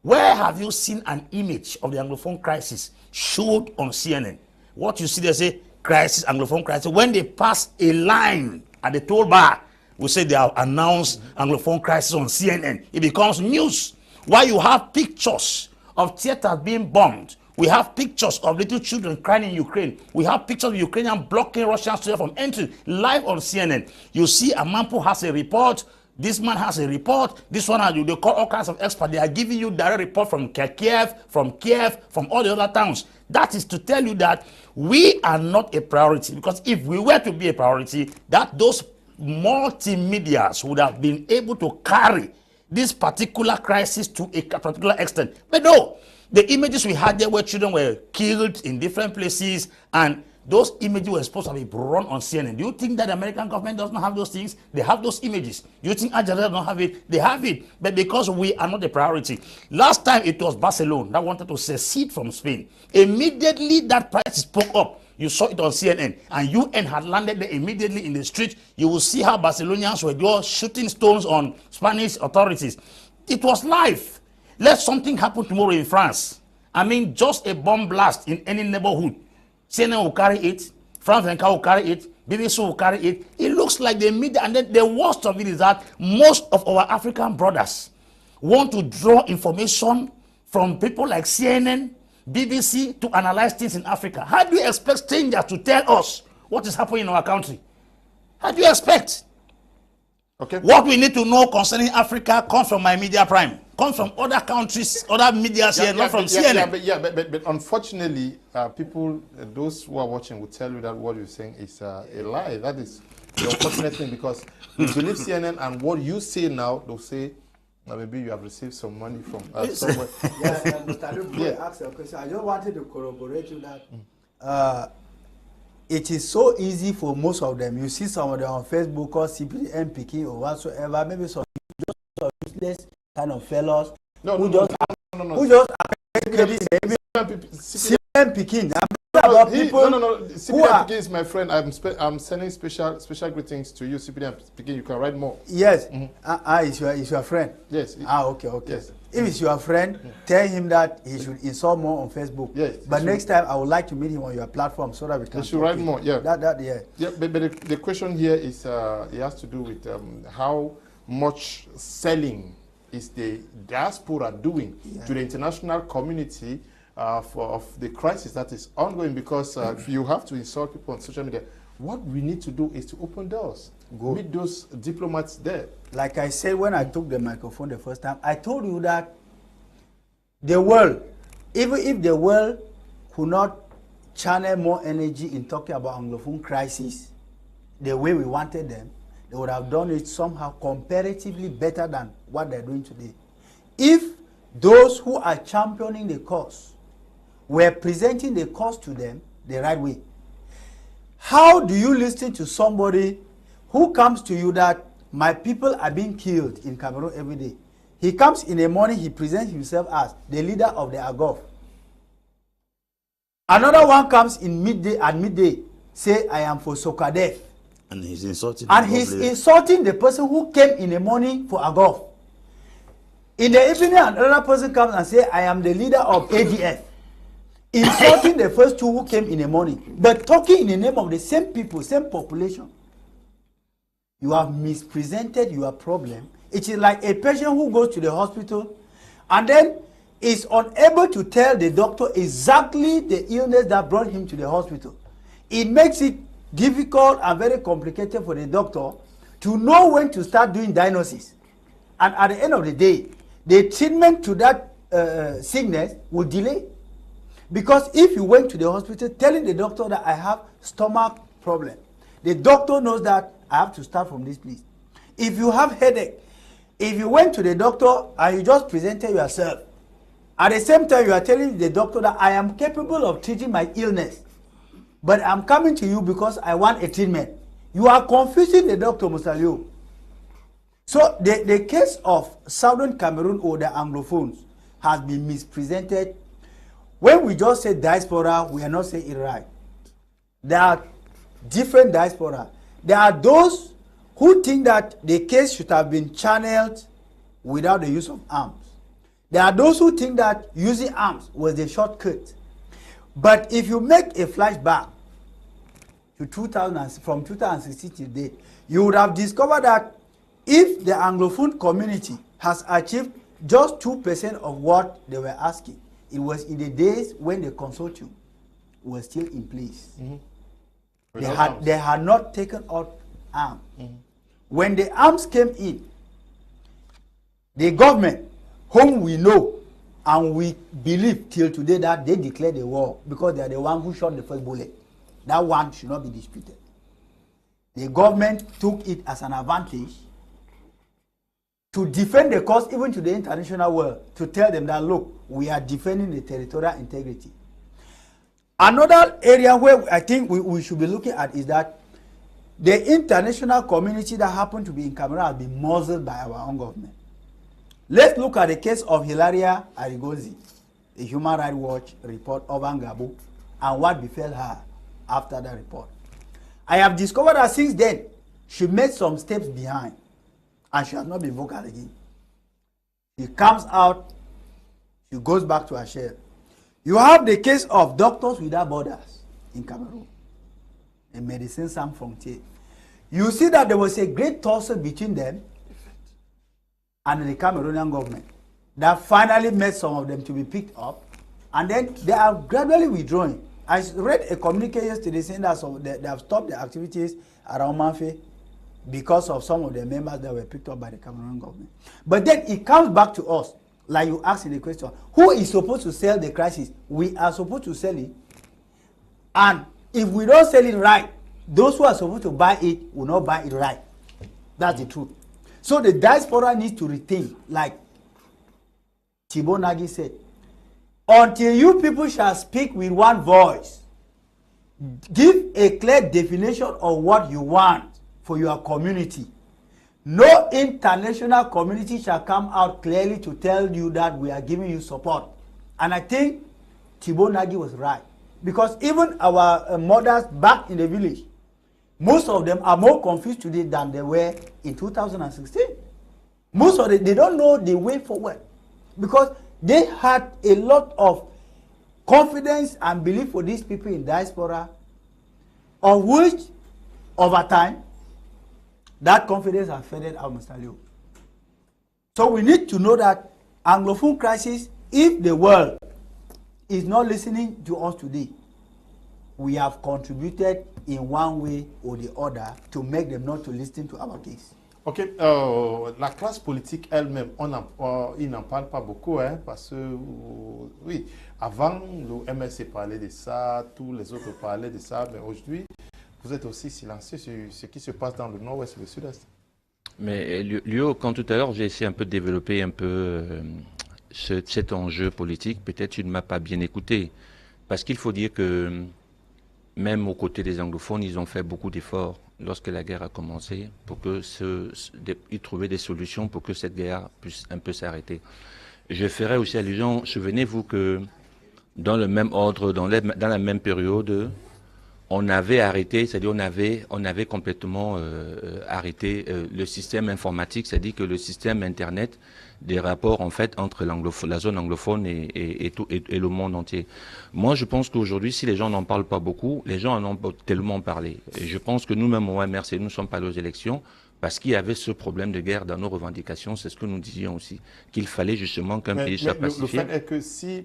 Where have you seen an image of the Anglophone crisis showed on CNN? What you see, they say, crisis, Anglophone crisis. When they pass a line at the toll bar, we say they have announced Anglophone crisis on CNN. It becomes news. While you have pictures of theaters being bombed, we have pictures of little children crying in Ukraine. We have pictures of Ukrainians blocking Russian soldiers from entering live on CNN. You see, Amampo has a report. This man has a report. This one has, they call all kinds of experts. They are giving you direct report from Kiev, from all the other towns. That is to tell you that we are not a priority. Because if we were to be a priority, that those multimedias would have been able to carry this particular crisis to a particular extent. But no, the images we had there where children were killed in different places, and those images were supposed to be run on CNN. Do you think that the American government doesn't have those things? They have those images. Do you think Algeria don't have it? They have it. But because we are not the priority. Last time it was Barcelona that wanted to secede from Spain. Immediately that price spoke up. You saw it on CNN, and UN had landed there immediately in the street. You will see how Barcelonians were just shooting stones on Spanish authorities. It was live. Let something happen tomorrow in France. I mean, just a bomb blast in any neighborhood. CNN will carry it, France will carry it, BBC will carry it. It looks like the media, and then the worst of it is that most of our African brothers want to draw information from people like CNN, BBC to analyze things in Africa. How do you expect strangers to tell us what is happening in our country? How do you expect? Okay. What we need to know concerning Africa comes from my media prime, comes from other countries, other media here, not from CNN. But unfortunately, people, those who are watching will tell you that what you're saying is a lie. That is the unfortunate thing, because we believe CNN, and what you say now, they'll say, maybe you have received some money from somewhere. Yes, Mr. Luke, I asked a question. I just wanted to corroborate you that it is so easy for most of them. You see some of them on Facebook or CPM picking or whatsoever, maybe some just useless kind of fellows who just CPM picking. About people CPM Picking is my friend. I'm sending special greetings to you, CPM Picking. You can write more. Yes. Is your friend? Yes. Okay. Yes. If it's your friend, tell him that he should install more on Facebook. Yes. But next time, I would like to meet him on your platform so that we can. He should write more. Yeah. Yeah. But the question here is, it has to do with how much selling is the diaspora doing to the international community of the crisis that is ongoing, because you have to insult people on social media. What we need to do is to open doors. Go meet those diplomats there. Like I said when I took the microphone the first time, I told you that the world, even if the world could not channel more energy in talking about Anglophone crisis the way we wanted them, they would have done it somehow comparatively better than what they're doing today. If those who are championing the cause were presenting the cause to them the right way, how do you listen to somebody who comes to you that my people are being killed in Cameroon every day? He comes in the morning, he presents himself as the leader of the Agst. Another one comes in midday, say, I am for Sokadef. And he's insulting. And he's insulting the person who came in the morning for Agst. In the evening, another person comes and say, I am the leader of ADF. Insulting the first two who came in the morning, but talking in the name of the same people, same population. You have mispresented your problem. It is like a patient who goes to the hospital and then is unable to tell the doctor exactly the illness that brought him to the hospital. It makes it difficult and very complicated for the doctor to know when to start doing diagnosis. And at the end of the day, the treatment to that sickness will delay. Because if you went to the hospital telling the doctor that I have stomach problem, the doctor knows that I have to start from this place. If you have headache, if you went to the doctor and you just presented yourself, at the same time you are telling the doctor that I am capable of treating my illness, but I'm coming to you because I want a treatment. You are confusing the doctor, Mr. Liu. So the case of Southern Cameroon or the Anglophones has been mispresented. When we just say diaspora, we are not saying it right. There are different diaspora. There are those who think that the case should have been channeled without the use of arms. There are those who think that using arms was the shortcut. But if you make a flashback to from 2016 to date, you would have discovered that if the Anglophone community has achieved just 2% of what they were asking, it was in the days when the consortium was still in place. Mm-hmm. They had not taken out arms. Mm-hmm. When the arms came in, the government, whom we know and we believe till today that they declared the war because they are the one who shot the first bullet. That one should not be disputed. The government took it as an advantage to defend the cause even to the international world, to tell them that, look, we are defending the territorial integrity. Another area where I think we should be looking at is that the international community that happened to be in Cameroon has been muzzled by our own government. Let's look at the case of Hilaria Arigozi, the Human Rights Watch report of Ngwa, and what befell her after that report. I have discovered that since then, she made some steps behind, and she has not been vocal again. She comes out, she goes back to her shell. You have the case of Doctors Without Borders in Cameroon, and Médecins Sans Frontières. You see that there was a great tussle between them and the Cameroonian government that finally made some of them to be picked up, and then they are gradually withdrawing. I read a communique yesterday saying that they have stopped the activities around Manfe because of some of the members that were picked up by the Cameroonian government. But then it comes back to us, like you asked in the question, who is supposed to sell the crisis? We are supposed to sell it, and if we don't sell it right, those who are supposed to buy it will not buy it right. That's the truth. So the diaspora needs to rethink, like Thibaut Nagy said, until you people shall speak with one voice, give a clear definition of what you want for your community. No international community shall come out clearly to tell you that we are giving you support. And I think Thibaut Nagy was right. Because even our mothers back in the village, most of them are more confused today than they were in 2016. Most of them, they don't know the way forward. Because they had a lot of confidence and belief for these people in diaspora, of which, over time, that confidence has faded out, Mr. Leo. So we need to know that Anglophone crisis, if the world is not listening to us today, we have contributed in one way or the other to make them not to listen to our case. Ok, la classe politique elle-même, il n'en parle pas beaucoup, hein, parce que, oui, avant, le MSC parlait de ça, tous les autres parlaient de ça, mais aujourd'hui, vous êtes aussi silencieux sur ce qui se passe dans le nord-ouest et le sud-est. Mais Lio, quand tout à l'heure, j'ai essayé un peu de développer un peu cet enjeu politique, peut-être tu ne m'as pas bien écouté, parce qu'il faut dire que même aux côtés des anglophones, ils ont fait beaucoup d'efforts lorsque la guerre a commencé pour que ils trouvaient des solutions pour que cette guerre puisse un peu s'arrêter. Je ferai aussi allusion, souvenez-vous que dans le même ordre, dans la même période, on avait arrêté, c'est-à-dire on avait complètement arrêté le système informatique, c'est-à-dire que le système Internet des rapports en fait entre la zone anglophone et le monde entier. Moi, je pense qu'aujourd'hui, si les gens n'en parlent pas beaucoup, les gens en ont tellement parlé. Et je pense que nous-mêmes au MRC, nous ne sommes pas aux élections parce qu'il y avait ce problème de guerre dans nos revendications. C'est ce que nous disions aussi, qu'il fallait justement qu'un pays soit pacifié. Le fait est que si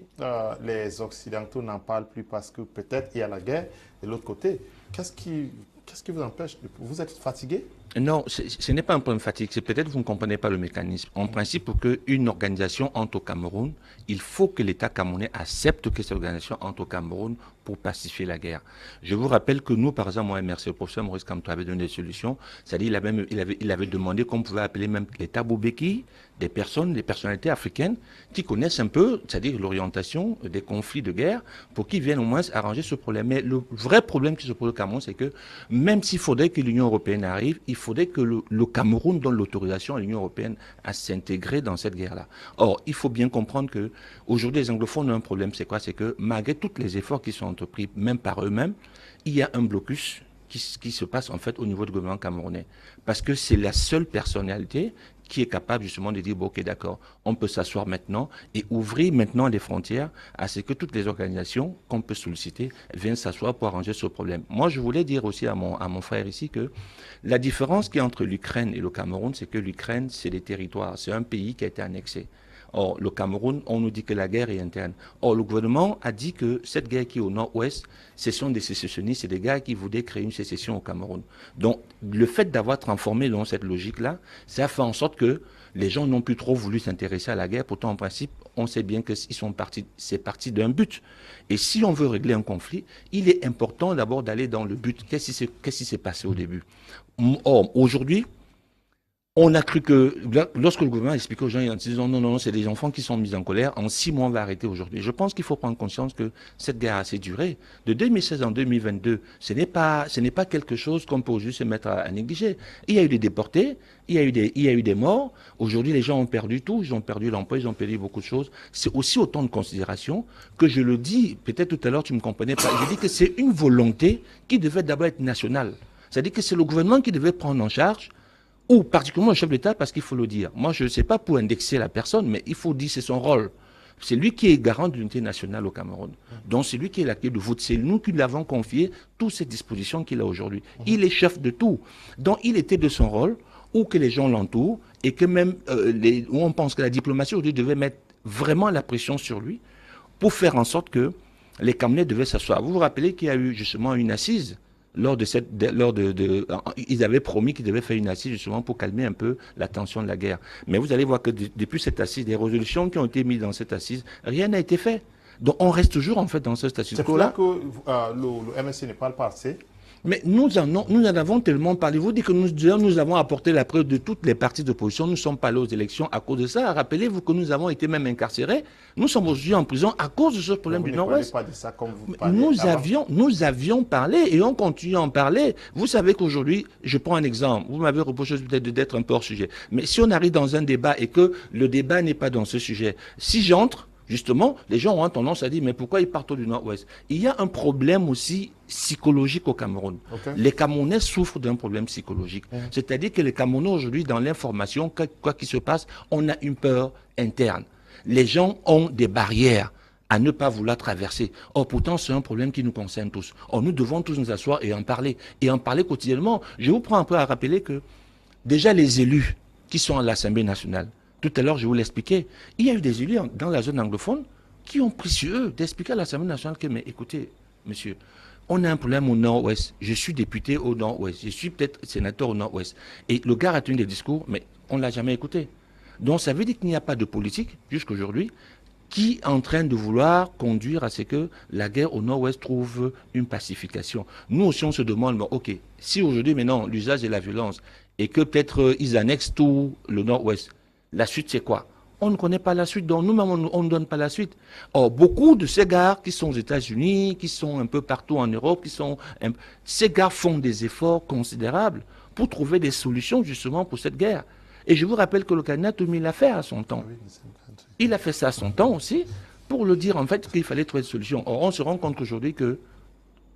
les Occidentaux n'en parlent plus parce que peut-être il y a la guerre de l'autre côté, qu'est-ce qui vous empêche? Vous êtes fatigué? Non, ce n'est pas un problème de fatigue, c'est peut-être que vous ne comprenez pas le mécanisme. En principe, pour qu'une organisation entre au Cameroun, il faut que l'État camerounais accepte que cette organisation entre au Cameroun pour pacifier la guerre. Je vous rappelle que nous, par exemple, au MRC, le professeur Maurice Kamto avait donné des solutions, c'est-à-dire il avait demandé qu'on pouvait appeler même l'État Boubeki, des personnalités africaines qui connaissent un peu, c'est-à-dire l'orientation des conflits de guerre, pour qu'ils viennent au moins arranger ce problème. Mais le vrai problème qui se pose au Cameroun, c'est que même s'il faudrait que l'Union européenne arrive, il faudrait que le Cameroun donne l'autorisation à l'Union européenne à s'intégrer dans cette guerre-là. Or, il faut bien comprendre que aujourd'hui, les anglophones ont un problème. C'est quoi? C'est que malgré tous les efforts qui sont entrepris, même par eux-mêmes, il y a un blocus qui se passe en fait au niveau du gouvernement camerounais. Parce que c'est la seule personnalité qui est capable justement de dire, bon, ok, d'accord, on peut s'asseoir maintenant et ouvrir maintenant les frontières à ce que toutes les organisations qu'on peut solliciter viennent s'asseoir pour arranger ce problème. Moi, je voulais dire aussi à mon frère ici que la différence qu'il y a entre l'Ukraine et le Cameroun, c'est que l'Ukraine, c'est des territoires, c'est un pays qui a été annexé. Or, le Cameroun, on nous dit que la guerre est interne. Or, le gouvernement a dit que cette guerre qui est au nord-ouest, ce sont des sécessionnistes, c'est des gars qui voulaient créer une sécession au Cameroun. Donc, le fait d'avoir transformé dans cette logique-là, ça a fait en sorte que les gens n'ont plus trop voulu s'intéresser à la guerre. Pourtant, en principe, on sait bien que c'est parti d'un but. Et si on veut régler un conflit, il est important d'abord d'aller dans le but. Qu'est-ce qui s'est passé au début? Or, aujourd'hui, On a cru que, lorsque le gouvernement expliquait aux gens, en disant non, non, non, c'est des enfants qui sont mis en colère, en 6 mois, on va arrêter aujourd'hui. Je pense qu'il faut prendre conscience que cette guerre a assez duré. De 2016 en 2022, ce n'est pas quelque chose qu'on peut juste se mettre à négliger. Il y a eu des déportés, il y a eu des morts. Aujourd'hui, les gens ont perdu tout, ils ont perdu l'emploi, ils ont perdu beaucoup de choses. C'est aussi autant de considération que je le dis, peut-être tout à l'heure tu ne me comprenais pas, je dis que c'est une volonté qui devait d'abord être nationale. C'est-à-dire que c'est le gouvernement qui devait prendre en charge ou particulièrement le chef d'État, parce qu'il faut le dire. Moi, je ne sais pas pour indexer la personne, mais il faut dire c'est son rôle. C'est lui qui est garant de l'unité nationale au Cameroun. Donc c'est lui qui est la clé de voûte. C'est nous qui lui avons confié toutes ces dispositions qu'il a aujourd'hui. Il est chef de tout. Donc il était de son rôle, ou que les gens l'entourent, et que même où on pense que la diplomatie aujourd'hui devait mettre vraiment la pression sur lui pour faire en sorte que les Camerounais devaient s'asseoir. Vous vous rappelez qu'il y a eu justement une assise ils avaient promis qu'ils devaient faire une assise justement pour calmer un peu la tension de la guerre. Mais vous allez voir que depuis cette assise, des résolutions qui ont été mises dans cette assise, rien n'a été fait. Donc on reste toujours en fait dans ce statut quo là. C'est pour ça que le MSC n'est pas le passé. Mais nous en avons tellement parlé. Vous dites que nous avons apporté la preuve de toutes les partis d'opposition. Nous ne sommes pas allés aux élections à cause de ça. Rappelez-vous que nous avons été même incarcérés. Nous sommes aujourd'hui en prison à cause de ce problème du Nord-Ouest. Nous avions parlé et on continue à en parler. Vous savez qu'aujourd'hui, je prends un exemple. Vous m'avez reproché peut-être d'être un peu hors sujet. Mais si on arrive dans un débat et que le débat n'est pas dans ce sujet, si j'entre, justement, les gens ont tendance à dire, mais pourquoi ils partent du Nord-Ouest? Il y a un problème aussi psychologique au Cameroun. Okay. Les Camerounais souffrent d'un problème psychologique. C'est-à-dire que les Camerounais, aujourd'hui, dans l'information, quoi qu'il se passe, on a une peur interne. Les gens ont des barrières à ne pas vouloir traverser. Or, pourtant, c'est un problème qui nous concerne tous. Or, nous devons tous nous asseoir et en parler quotidiennement. Je vous prends un peu à rappeler que, déjà, les élus qui sont à l'Assemblée nationale, tout à l'heure, je vous l'expliquais. Il y a eu des élus dans la zone anglophone qui ont pris sur eux d'expliquer à l'Assemblée nationale que, mais écoutez, monsieur, on a un problème au Nord-Ouest. Je suis député au Nord-Ouest. Je suis peut-être sénateur au Nord-Ouest. Et le gars a tenu des discours, mais on ne l'a jamais écouté. Donc, ça veut dire qu'il n'y a pas de politique, jusqu'aujourd'hui, qui est en train de vouloir conduire à ce que la guerre au Nord-Ouest trouve une pacification. Nous aussi, on se demande, bon, ok, si aujourd'hui, maintenant, l'usage de la violence et que peut-être ils annexent tout le Nord-Ouest, la suite, c'est quoi? On ne connaît pas la suite, donc nous-mêmes, on ne donne pas la suite. Or, beaucoup de ces gars qui sont aux États-Unis, qui sont un peu partout en Europe, ces gars font des efforts considérables pour trouver des solutions, justement, pour cette guerre. Et je vous rappelle que le Canada, il l'a fait à son temps. Il a fait ça à son temps aussi, pour le dire, en fait, qu'il fallait trouver des solutions. Or, on se rend compte qu'aujourd'hui, que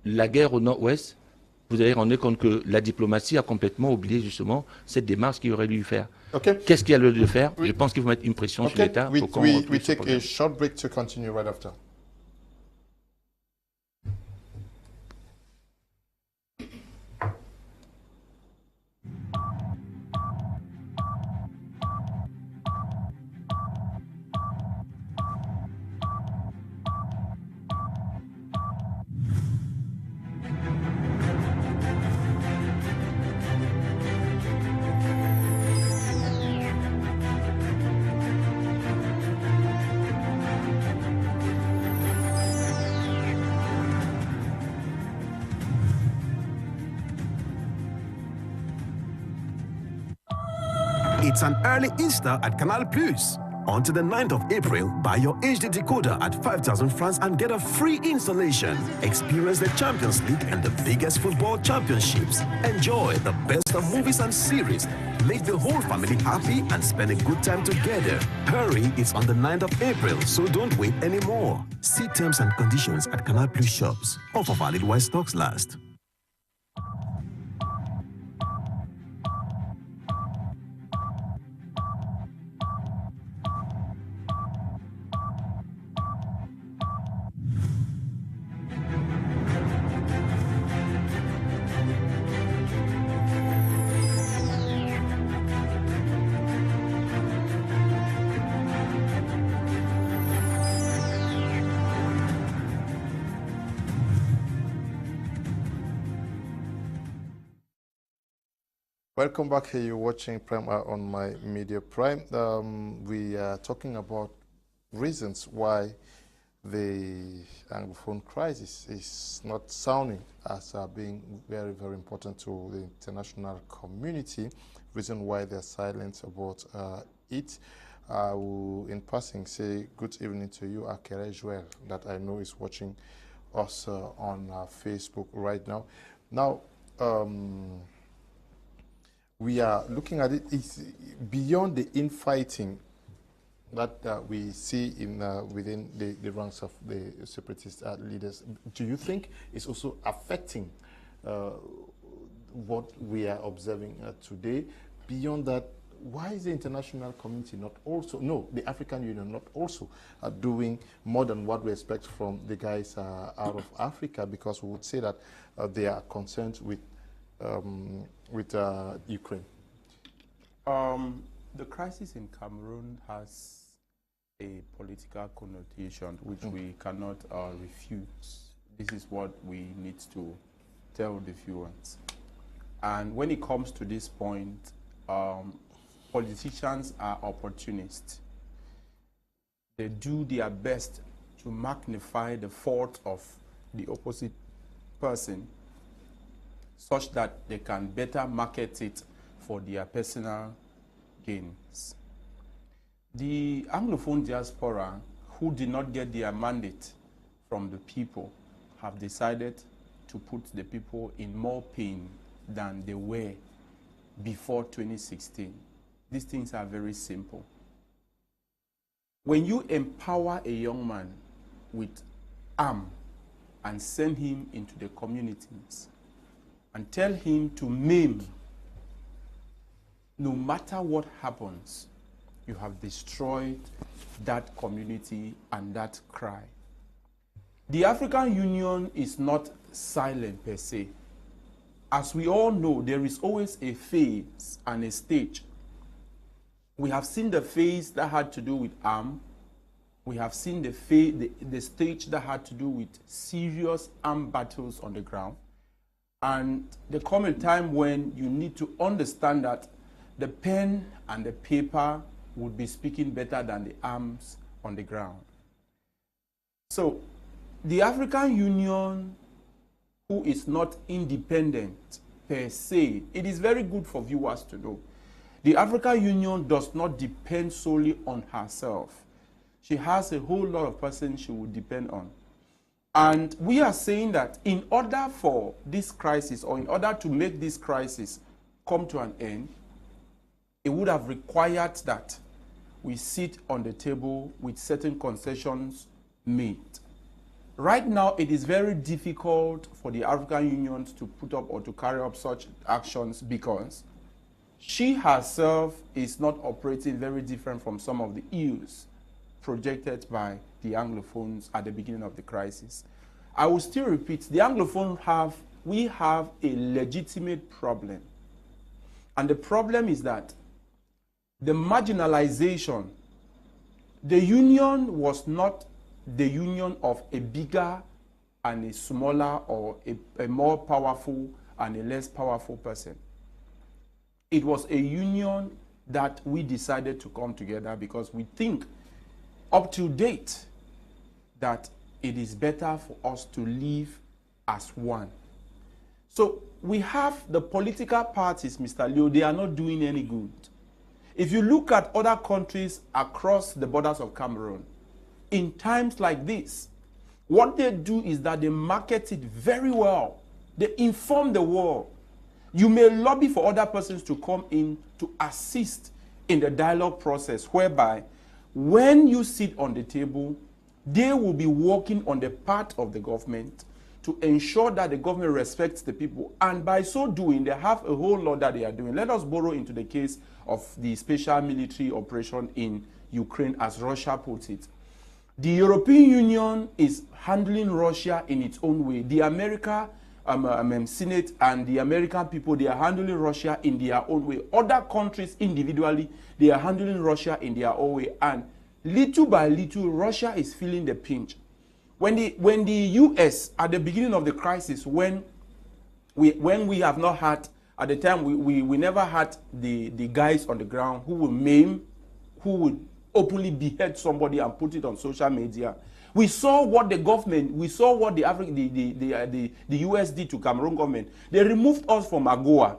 la guerre au Nord-Ouest, vous allez rendre compte que la diplomatie a complètement oublié, justement, cette démarche qu'il aurait dû faire. Okay. Qu'est-ce qu'il y a lieu de faire? Je pense qu'il faut mettre une pression sur l'État. We take a short break to continue right after. It's an early Easter at Canal Plus. Until the 9th of April, buy your HD decoder at 5,000 francs and get a free installation. Experience the Champions League and the biggest football championships. Enjoy the best of movies and series. Make the whole family happy and spend a good time together. Hurry, it's on the 9th of April, so don't wait anymore. See terms and conditions at Canal Plus shops. Offer valid while stocks last. Welcome back. Here you're watching Prime on my Media Prime. We are talking about reasons why the Anglophone crisis is not sounding as being very, very important to the international community, reason why they're silent about it. I will, in passing, say good evening to you, Akeba Joel, that I know is watching us on Facebook right now. Now, we are looking at it, it's beyond the infighting that we see in within the ranks of the separatist leaders. Do you think it's also affecting what we are observing today? Beyond that, why is the international community not also, no, the African Union not also doing more than what we expect from the guys out of Africa? Because we would say that they are concerned with Ukraine. The crisis in Cameroon has a political connotation which we cannot refute. This is what we need to tell the viewers. And when it comes to this point, politicians are opportunists. They do their best to magnify the fault of the opposite person such that they can better market it for their personal gains. The Anglophone diaspora, who did not get their mandate from the people, have decided to put the people in more pain than they were before 2016. These things are very simple. When you empower a young man with arm and send him into the communities and tell him to maim, no matter what happens, you have destroyed that community and that cry. The African Union is not silent per se. As we all know, there is always a phase and a stage. We have seen the phase that had to do with arm. We have seen the stage that had to do with serious armed battles on the ground. And there comes a time when you need to understand that the pen and the paper would be speaking better than the arms on the ground. So the African Union, who is not independent per se, it is very good for viewers to know. The African Union does not depend solely on herself. She has a whole lot of persons she would depend on. And we are saying that in order for this crisis, or in order to make this crisis come to an end, it would have required that we sit on the table with certain concessions made. Right now, it is very difficult for the African Union to put up or to carry up such actions because she herself is not operating very different from some of the ills projected by the Anglophones at the beginning of the crisis. I will still repeat, the Anglophone we have a legitimate problem. And the problem is that the marginalization, the union was not the union of a bigger and a smaller, or a more powerful and a less powerful person. It was a union that we decided to come together because we think up to date that it is better for us to live as one. So we have the political parties, Mr. Leo, they are not doing any good. If you look at other countries across the borders of Cameroon, in times like this, what they do is that they market it very well. They inform the world. You may lobby for other persons to come in to assist in the dialogue process, whereby when you sit on the table, they will be working on the part of the government to ensure that the government respects the people. And by so doing, they have a whole lot that they are doing. Let us borrow into the case of the special military operation in Ukraine, as Russia puts it. The European Union is handling Russia in its own way. The American Senate and the American people, they are handling Russia in their own way. Other countries individually, they are handling Russia in their own way. And little by little, Russia is feeling the pinch. When the US, at the beginning of the crisis, when we have not had, at the time, we never had the guys on the ground who will maim, who would openly behead somebody and put it on social media. We saw what the government, we saw what the US did to Cameroon government. They removed us from AGOA.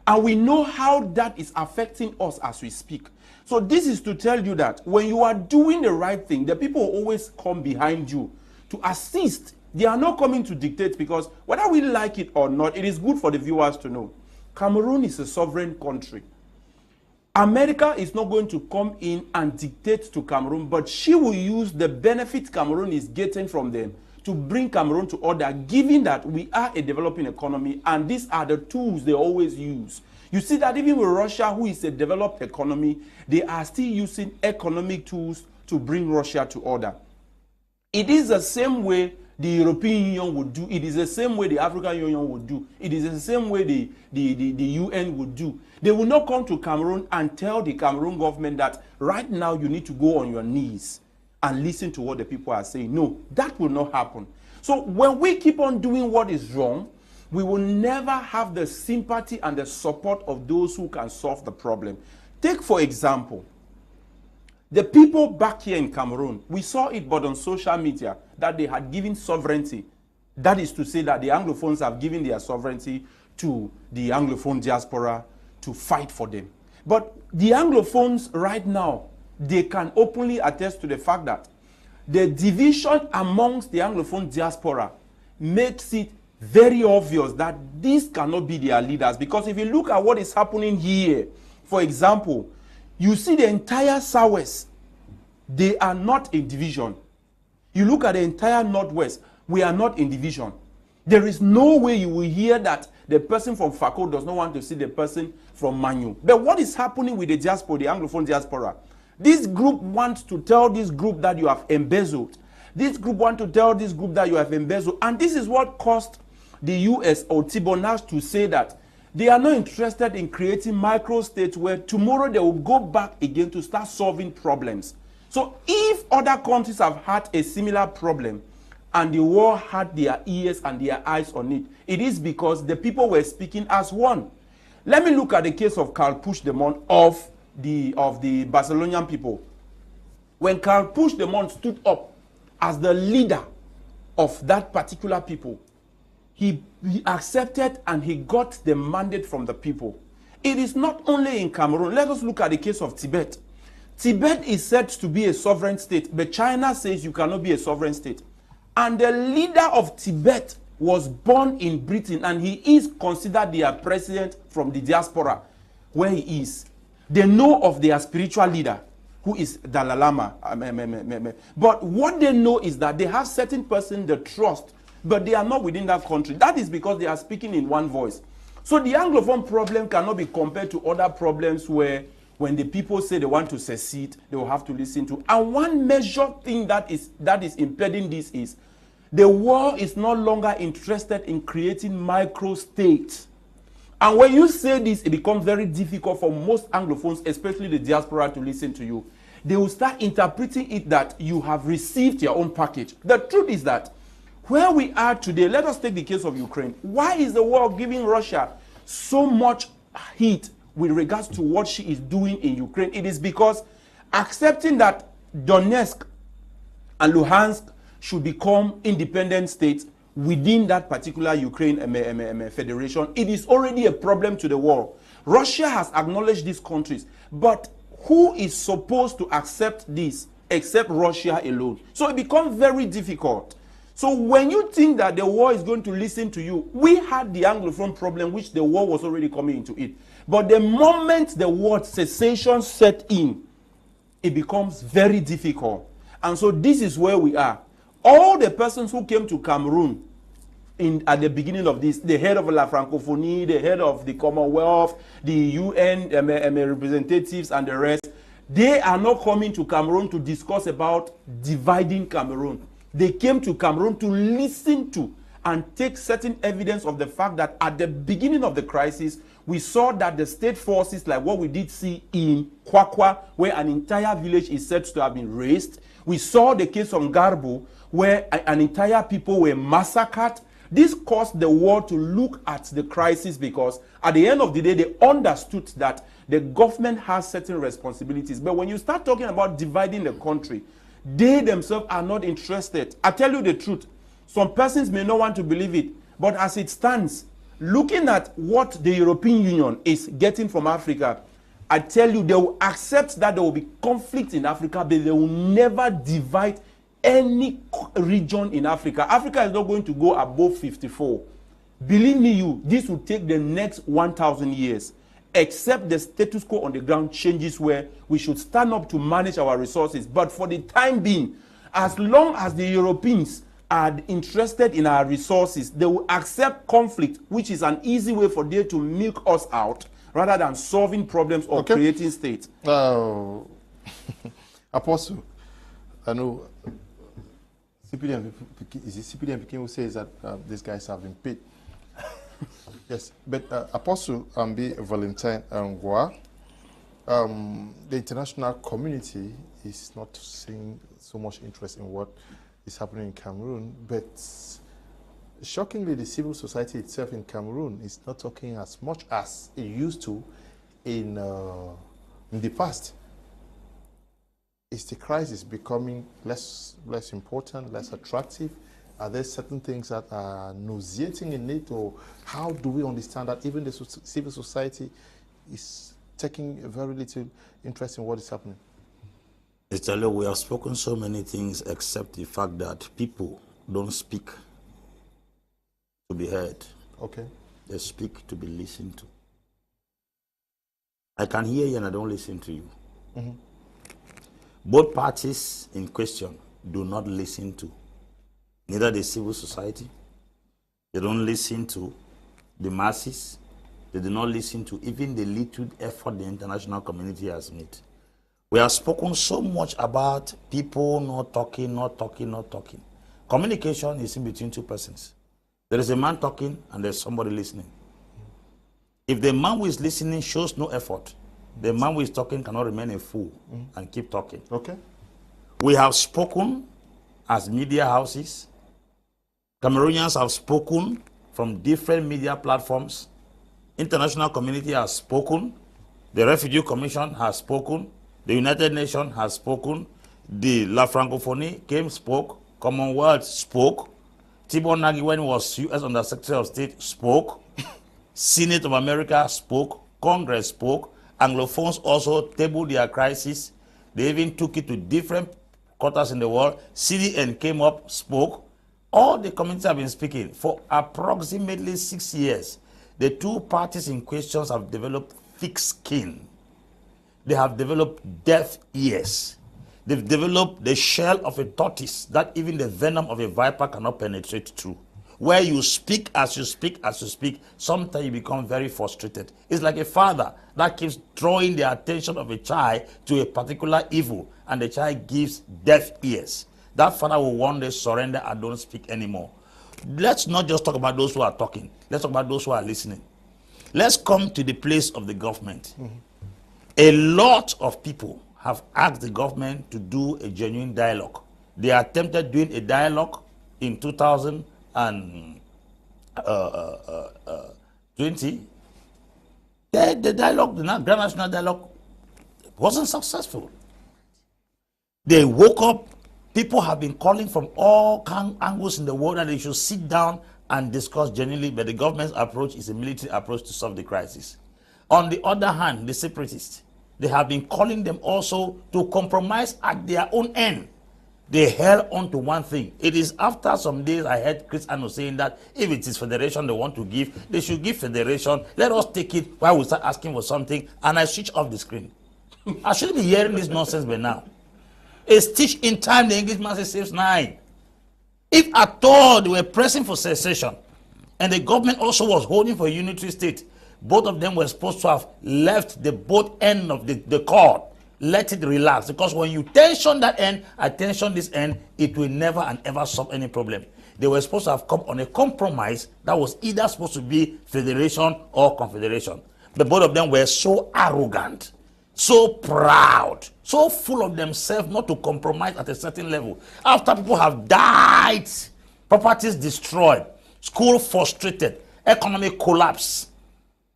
And we know how that is affecting us as we speak. So this is to tell you that when you are doing the right thing, the people always come behind you to assist. They are not coming to dictate, because whether we like it or not, it is good for the viewers to know. Cameroon is a sovereign country. America is not going to come in and dictate to Cameroon, but she will use the benefit Cameroon is getting from them to bring Cameroon to order, given that we are a developing economy, and these are the tools they always use. You see that even with Russia, who is a developed economy, they are still using economic tools to bring Russia to order. It is the same way the European Union would do. It is the same way the African Union would do. It is the same way the UN would do. They will not come to Cameroon and tell the Cameroon government that right now you need to go on your knees and listen to what the people are saying. No, that will not happen. So when we keep on doing what is wrong, we will never have the sympathy and the support of those who can solve the problem. Take, for example, the people back here in Cameroon. We saw it but on social media that they had given sovereignty. That is to say that the Anglophones have given their sovereignty to the Anglophone diaspora to fight for them. But the Anglophones right now, they can openly attest to the fact that the division amongst the Anglophone diaspora makes it very obvious that these cannot be their leaders. Because if you look at what is happening here, for example, you see the entire Southwest, they are not in division. You look at the entire Northwest, we are not in division. There is no way you will hear that the person from Fako does not want to see the person from Manu. But what is happening with the diaspora, the Anglophone diaspora? This group wants to tell this group that you have embezzled. This group wants to tell this group that you have embezzled. And this is what caused the US or Tibonage to say that they are not interested in creating micro-states where tomorrow they will go back again to start solving problems. So if other countries have had a similar problem and the world had their ears and their eyes on it, it is because the people were speaking as one. Let me look at the case of Karl Puigdemont of the Barcelonian people. When Karl Puigdemont stood up as the leader of that particular people, he accepted and he got the mandate from the people. It is not only in Cameroon. Let us look at the case of Tibet. Tibet is said to be a sovereign state, but China says you cannot be a sovereign state. And the leader of Tibet was born in Britain, and he is considered their president from the diaspora where he is. They know of their spiritual leader, who is Dalai Lama. But what they know is that they have certain person they trust, but they are not within that country. That is because they are speaking in one voice. So the Anglophone problem cannot be compared to other problems where when the people say they want to secede, they will have to listen to. And one major thing that is impeding this is the world is no longer interested in creating micro-states. And when you say this, it becomes very difficult for most Anglophones, especially the diaspora, to listen to you. They will start interpreting it that you have received your own package. The truth is that where we are today, let us take the case of Ukraine. Why is the world giving Russia so much heat with regards to what she is doing in Ukraine? It is because accepting that Donetsk and Luhansk should become independent states within that particular Ukraine federation, it is already a problem to the world. Russia has acknowledged these countries, but who is supposed to accept this except Russia alone? So it becomes very difficult. So when you think that the world is going to listen to you, we had the Anglophone problem, which the world was already coming into it. But the moment the word cessation set in, it becomes very difficult. And so this is where we are. All the persons who came to Cameroon at the beginning of this, the head of La Francophonie, the head of the Commonwealth, the UN representatives and the rest, they are not coming to Cameroon to discuss about dividing Cameroon. They came to Cameroon to listen to and take certain evidence of the fact that at the beginning of the crisis, we saw that the state forces, like what we did see in Kwakwa, where an entire village is said to have been razed. We saw the case of Garbo, where an entire people were massacred. This caused the world to look at the crisis because at the end of the day, they understood that the government has certain responsibilities. But when you start talking about dividing the country, They themselves are not interested. I tell you the truth. Some persons may not want to believe it, but as it stands, looking at what the European Union is getting from Africa, I tell you, they will accept that there will be conflict in Africa, but they will never divide any region in Africa. Africa is not going to go above 54. Believe me, this will take the next 1,000 years, except the status quo on the ground changes, where we should stand up to manage our resources. But for the time being, as long as the Europeans are interested in our resources, they will accept conflict, which is an easy way for them to milk us out, rather than solving problems or creating states. Apostle, I know is it CPDM Peking who says that these guys have been paid? Yes, but Apostle Ambe, Valentine, and Ngwa, the international community is not seeing so much interest in what is happening in Cameroon, but shockingly, the civil society itself in Cameroon is not talking as much as it used to in the past. Is the crisis becoming less important, less attractive? Are there certain things that are nauseating in it, or how do we understand that even the civil society is taking very little interest in what is happening? Mr. We have spoken so many things except the fact that people don't speak to be heard. Okay. They speak to be listened to. I can hear you and I don't listen to you. Mm-hmm. Both parties in question do not listen to neither the civil society, they don't listen to the masses, they do not listen to even the little effort the international community has made. We have spoken so much about people not talking. Communication is in between two persons. There is a man talking and there's somebody listening. If the man who is listening shows no effort, the man who is talking cannot remain a fool and keep talking. Okay. We have spoken as media houses. Cameroonians have spoken from different media platforms. International community has spoken. The Refugee Commission has spoken. The United Nations has spoken. The La Francophonie spoke. Commonwealth spoke. Tibor Nagy, when he was U.S. Undersecretary of State, spoke. Senate of America spoke. Congress spoke. Anglophones also tabled their crisis. They even took it to different quarters in the world. CDN came up, spoke. All the communities have been speaking. For approximately 6 years, the two parties in question have developed thick skin. They have developed deaf ears. They've developed the shell of a tortoise that even the venom of a viper cannot penetrate through. Where you speak as you speak, sometimes you become very frustrated. It's like a father that keeps drawing the attention of a child to a particular evil, and the child gives deaf ears. That father will one day surrender and don't speak anymore. Let's not just talk about those who are talking. Let's talk about those who are listening. Let's come to the place of the government. Mm-hmm. A lot of people have asked the government to do a genuine dialogue. They attempted doing a dialogue in 2020. The dialogue, the Grand National Dialogue, wasn't successful. They woke up. People have been calling from all angles in the world that they should sit down and discuss genuinely, but the government's approach is a military approach to solve the crisis. On the other hand, the separatists, they have been calling them also to compromise at their own end. They held on to one thing. It is after some days I heard Chris Ano saying that if it is federation they want to give, they should give federation. Let us take it while we start asking for something, and I switch off the screen. I shouldn't be hearing this nonsense by now. A stitch in time, the Englishman saves 9. If at all they were pressing for secession, and the government also was holding for a unitary state, both of them were supposed to have left the both end of the cord, let it relax. Because when you tension that end, I tension this end, it will never and ever solve any problem. They were supposed to have come on a compromise that was either supposed to be federation or confederation. But both of them were so arrogant, so proud, so full of themselves not to compromise at a certain level. After people have died, properties destroyed, school frustrated, economic collapse.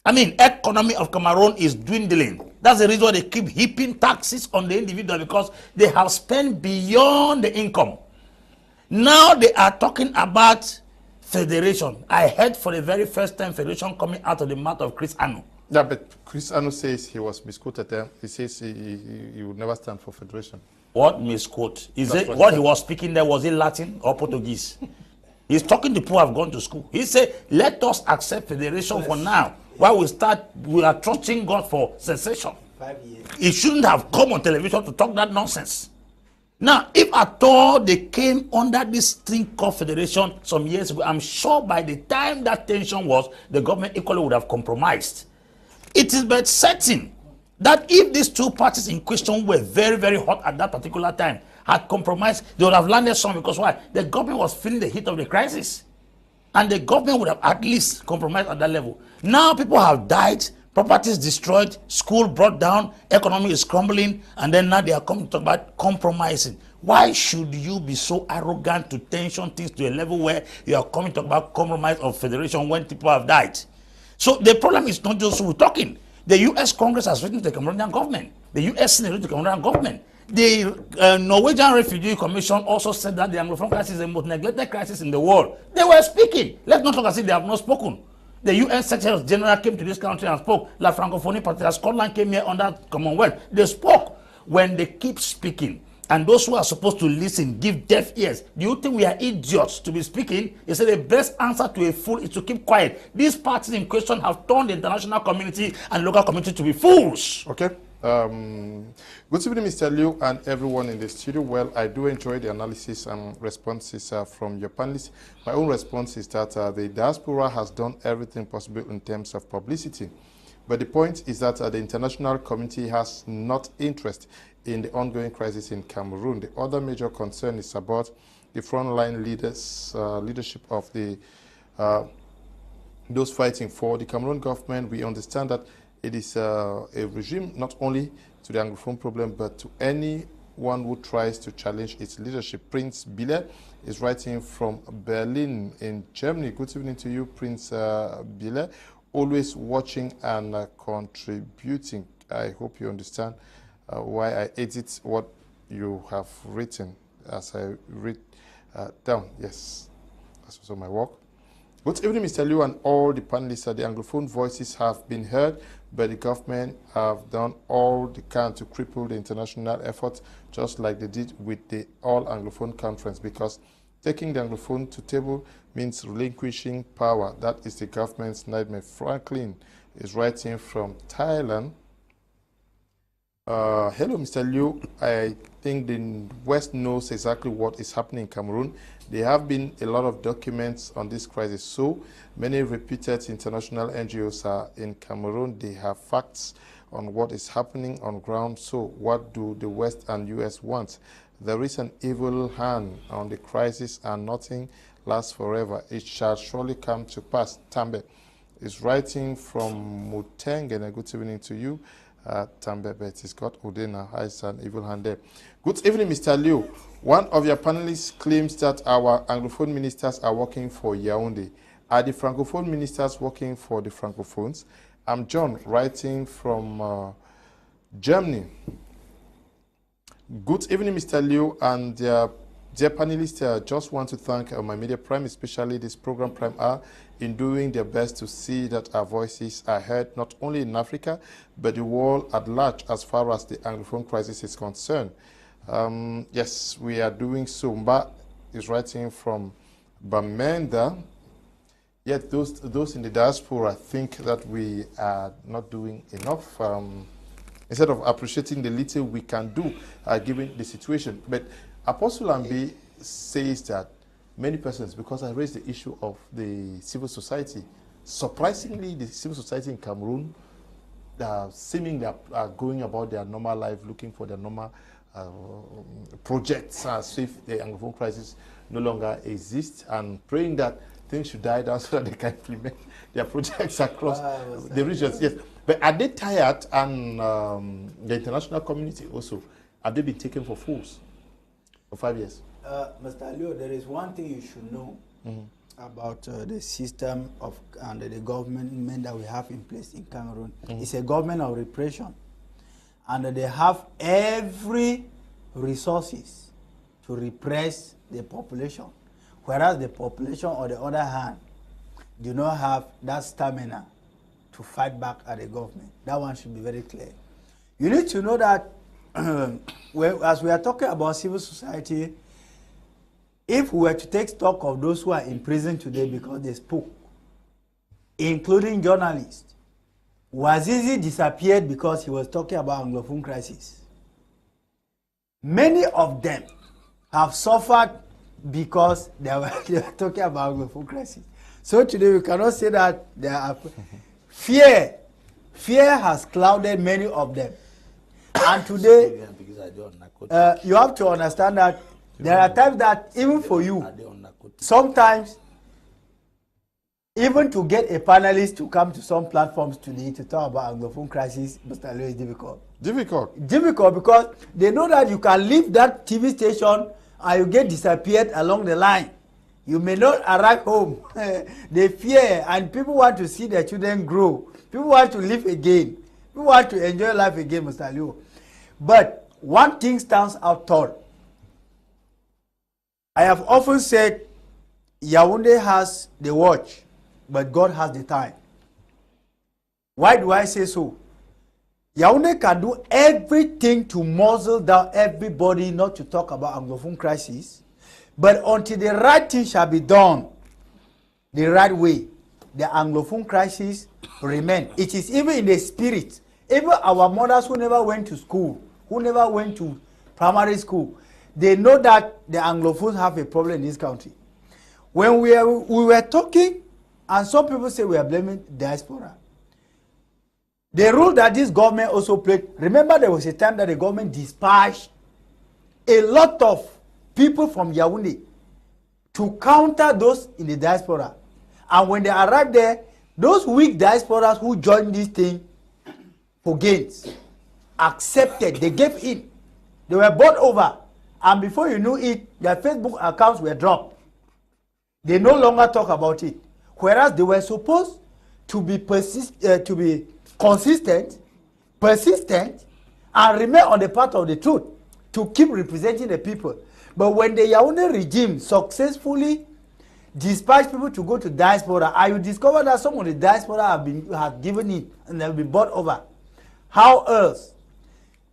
I mean, economy of Cameroon is dwindling. That's the reason why they keep heaping taxes on the individual, because they have spent beyond the income. Now they are talking about federation. I heard for the very first time federation coming out of the mouth of Chris Anu. Yeah, but Chris Anu says he was misquoted there. He says he would never stand for federation. What misquote? Is it what he was speaking there? Was it Latin or Portuguese? He's talking to people who have gone to school. He said, let us accept federation for now. While we are trusting God for secession. 5 years. He shouldn't have come on television to talk that nonsense. Now, if at all they came under this thing called federation some years ago, I'm sure by the time that tension was, the government equally would have compromised. It is but certain that if these two parties in question were very, very hot at that particular time, had compromised, they would have landed some, because why? The government was feeling the heat of the crisis. And the government would have at least compromised at that level. Now people have died, properties destroyed, school brought down, economy is crumbling, and then now they are coming to talk about compromising. Why should you be so arrogant to tension things to a level where you are coming to talk about compromise of federation when people have died? So the problem is not just we're talking. The U.S. Congress has written to the Cameroonian government. The U.S. Senate written to the Cameroonian government. The Norwegian Refugee Commission also said that the Anglophone crisis is the most neglected crisis in the world. They were speaking. Let's not talk as if they have not spoken. The UN Secretary General came to this country and spoke. La Francophonie, particularly Scotland, came here under Commonwealth. They spoke. When they keep speaking, and those who are supposed to listen give deaf ears, do you think we are idiots to be speaking? He said the best answer to a fool is to keep quiet. These parties in question have turned the international community and local community to be fools. Okay. Good evening, Mr. Liu, and everyone in the studio. Well, I do enjoy the analysis and responses from your panelists. My own response is that the diaspora has done everything possible in terms of publicity. But the point is that the international community has not interest in the ongoing crisis in Cameroon. The other major concern is about the frontline leadership of the those fighting for the Cameroon government. We understand that it is a regime not only to the Anglophone problem, but to anyone who tries to challenge its leadership. Prince Bile is writing from Berlin in Germany. Good evening to you, Prince Bile. Always watching and contributing. I hope you understand why I edit what you have written as I read down. Yes, that's also my work. Good evening, Mr. Liu, and all the panelists. The Anglophone voices have been heard, but the government have done all they can to cripple the international effort, just like they did with the All Anglophone Conference, because taking the Anglophone to table means relinquishing power. That is the government's nightmare. Franklin is writing from Thailand. Hello, Mr. Liu. I think the West knows exactly what is happening in Cameroon. There have been a lot of documents on this crisis. So many reputed international NGOs are in Cameroon. They have facts on what is happening on ground. So what do the West and US want? There is an evil hand on the crisis and nothing lasts forever. It shall surely come to pass. Tambe is writing from Mutengen. Good evening to you. Tambe, but it's got Udena, has an evil hand there. Good evening, Mr. Liu. One of your panelists claims that our Anglophone ministers are working for Yaoundé. Are the Francophone ministers working for the Francophones? I'm John, writing from Germany. Good evening, Mr. Liu, and dear panelists. Just want to thank my media prime, especially this program Prime R, in doing their best to see that our voices are heard not only in Africa, but the world at large as far as the Anglophone crisis is concerned. Yes, we are doing so. Mba is writing from Bamenda. Yet those in the diaspora think that we are not doing enough. Instead of appreciating the little we can do given the situation. But Apostle Ambe says that many persons, because I raised the issue of the civil society, surprisingly the civil society in Cameroon seemingly are going about their normal life, looking for their normal projects as if the Anglophone crisis no longer exists, and praying that things should die down so that they can implement their projects across the regions. Yes. But are they tired, and the international community also, have they been taken for fools for 5 years? Mr. Leo, there is one thing you should know about the system of and the government that we have in place in Cameroon. It's a government of repression. and they have every resources to repress the population, whereas the population, on the other hand, do not have that stamina to fight back at the government. That one should be very clear. You need to know that as we are talking about civil society, if we were to take stock of those who are in prison today because they spoke, including journalists, Wazizi disappeared because he was talking about Anglophone crisis. Many of them have suffered because they were talking about Anglophone crisis. So today we cannot say that there are fear. Fear has clouded many of them. And today, you have to understand that there are times that even for you, sometimes, even to get a panelist to come to some platforms today to talk about Anglophone crisis, Mr. Leo, is difficult. Difficult because they know that you can leave that TV station and you get disappeared along the line. You may not arrive home. They fear, and people want to see their children grow. People want to live again. People want to enjoy life again, Mr. Leo. But one thing stands out tall. I have often said Yaoundé has the watch, but God has the time. Why do I say so? Yaoundé can do everything to muzzle down everybody not to talk about Anglophone crisis, but until the right thing shall be done the right way, the Anglophone crisis remain. It is even in the spirit. Even our mothers who never went to school, who never went to primary school, they know that the Anglophones have a problem in this country. When we were talking, and some people say we are blaming diaspora. The role that this government also played, remember there was a time that the government dispatched a lot of people from Yaoundé to counter those in the diaspora. And when they arrived there, those weak diasporas who joined this thing for gains accepted, they gave in. They were bought over. And before you knew it, their Facebook accounts were dropped. They no longer talk about it. Whereas they were supposed to be consistent, persistent, and remain on the path of the truth to keep representing the people. But when the Yaoundé regime successfully dispatched people to go to diaspora, and you discover that some of the diaspora have given in and have been bought over, how else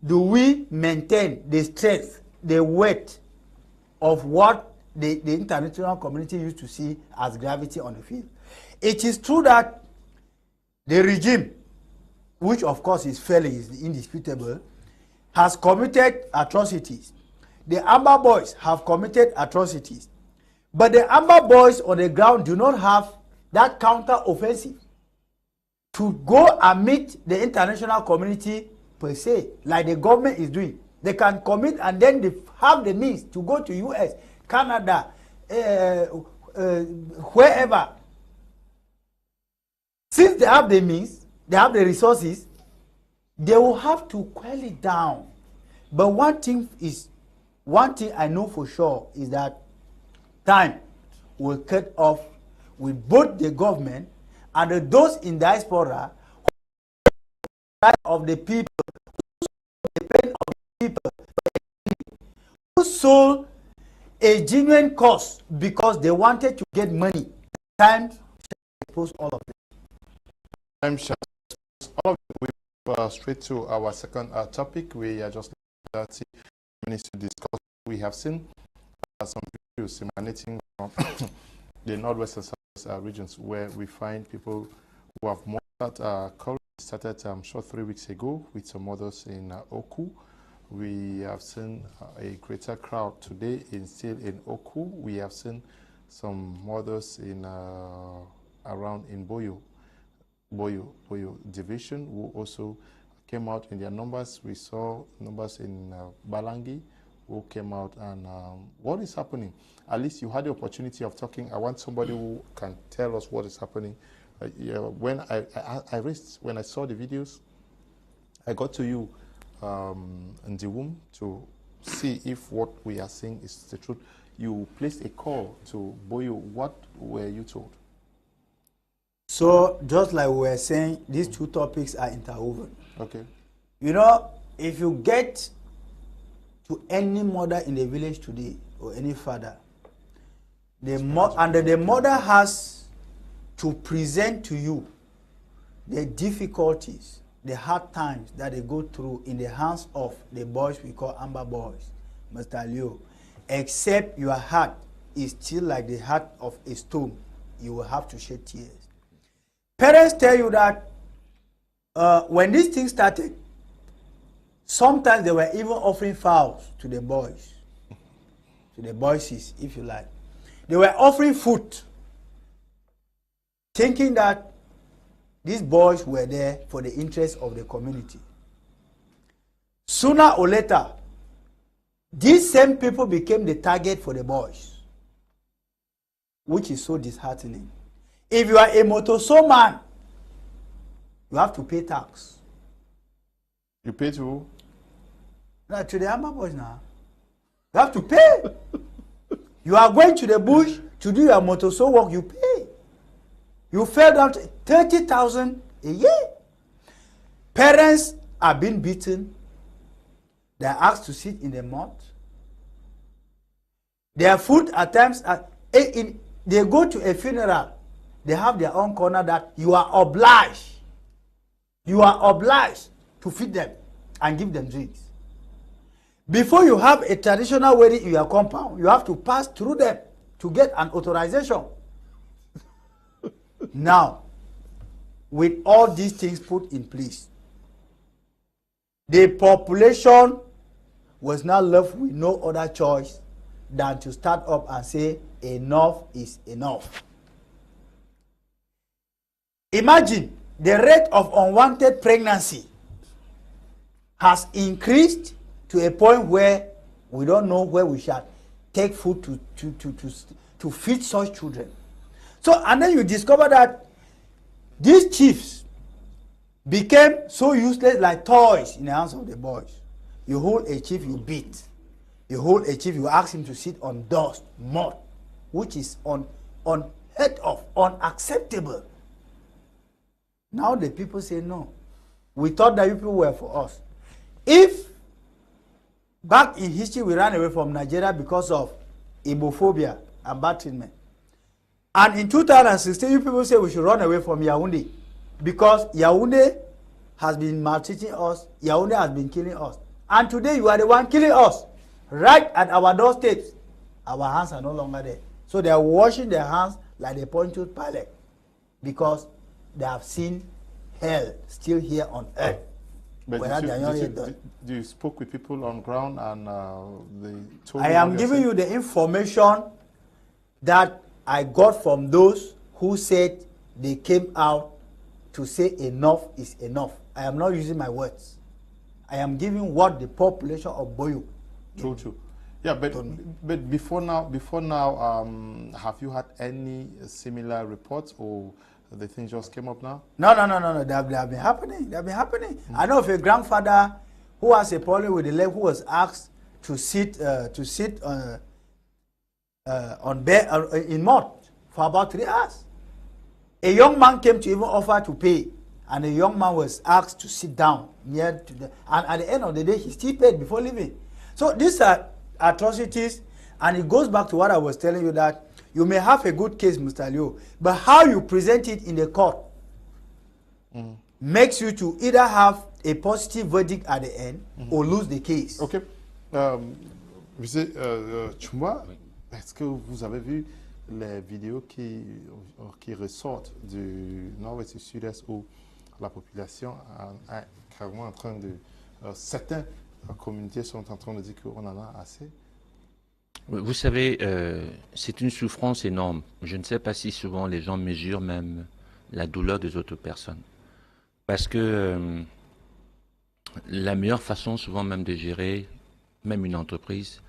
do we maintain the strength, the weight of what the international community used to see as gravity on the field? It is true that the regime, which of course is failing, is indisputable, has committed atrocities. The Ambe boys have committed atrocities. But the Ambe boys on the ground do not have that counter-offensive to go and meet the international community per se, like the government is doing. They can commit and then they have the means to go to US, Canada, wherever. Since they have the means, they have the resources, they will have to quell it down. But one thing I know for sure is that time will cut off with both the government and those in diaspora of the people, the pain of the people, who sold a genuine cause because they wanted to get money. Time shall expose all of them. Time shall expose all of them. We go straight to our second topic. We are just 30 minutes to discuss. We have seen some videos emanating from the northwest and southwest regions where we find people who have murdered courage. Started short 3 weeks ago with some others in Oku. We have seen a greater crowd today still in Oku. We have seen some mothers in around in Boyo division who also came out in their numbers. We saw numbers in Balangi who came out, and what is happening? At least you had the opportunity of talking. I want somebody who can tell us what is happening. When when I saw the videos, I got to you, Ndiwum, to see if what we are saying is the truth. You placed a call to Boyo. What were you told? So, just like we were saying, these two topics are interwoven. Okay. You know, if you get to any mother in the village today, or any father, the mother has to present to you the difficulties, the hard times that they go through in the hands of the boys we call Amber boys, Mr. Leo. Except your heart is still like the heart of a stone, you will have to shed tears. Parents tell you that when this thing started, sometimes they were even offering fowls to the boys, if you like. They were offering food, thinking that these boys were there for the interest of the community. Sooner or later, these same people became the target for the boys, which is so disheartening. If you are a motoso man, you have to pay tax. You pay to who? No, to the Amber boys now. You have to pay. You are going to the bush to do your motoso work, you pay. You fell down to 30,000 a year. Parents are being beaten. They are asked to sit in the mud. Their food at times, they go to a funeral. They have their own corner that you are obliged. You are obliged to feed them and give them drinks. Before you have a traditional wedding in your compound, you have to pass through them to get an authorization. Now, with all these things put in place, the population was now left with no other choice than to start up and say, enough is enough. Imagine the rate of unwanted pregnancy has increased to a point where we don't know where we shall take food to feed such children. So, and then you discover that these chiefs became so useless like toys in the hands of the boys. You hold a chief, you beat. You hold a chief, you ask him to sit on dust, mud, which is unheard of, unacceptable. Now the people say no. We thought that you people were for us. If back in history we ran away from Nigeria because of Igbophobia and bad treatment, and in 2016 you people say we should run away from Yaoundé because Yaoundé has been maltreating us, Yaoundé has been killing us, and today you are the one killing us right at our doorsteps. Our hands are no longer there, so they are washing their hands like the Pontius Pilate because they have seen hell still here on earth. But you spoke with people on ground and they told I am giving you the information that I got from those who said they came out to say enough is enough. I am not using my words. I am giving what the population of Boyo. True. Yeah, but before now, have you had any similar reports, or the thing just came up now? No. They have been happening. They have been happening. I know of a grandfather who has a problem with the leg, who was asked to sit on bed in mud for about 3 hours. A young man came to even offer to pay, and the young man was asked to sit down near to the, and at the end of the day, he still paid before leaving. So these are atrocities, and it goes back to what I was telling you, that you may have a good case, Mr. Leo, but how you present it in the court makes you to either have a positive verdict at the end or lose the case. Ok. Monsieur TCHOUMBA, est-ce que vous avez vu les vidéos qui ressortent du nord-ouest et sud-est où la population est carrément en train de... certaines communautés sont en train de dire qu'on en a assez? Vous savez, c'est une souffrance énorme. Je ne sais pas si souvent les gens mesurent même la douleur des autres personnes. Parce que la meilleure façon souvent même de gérer même une entreprise,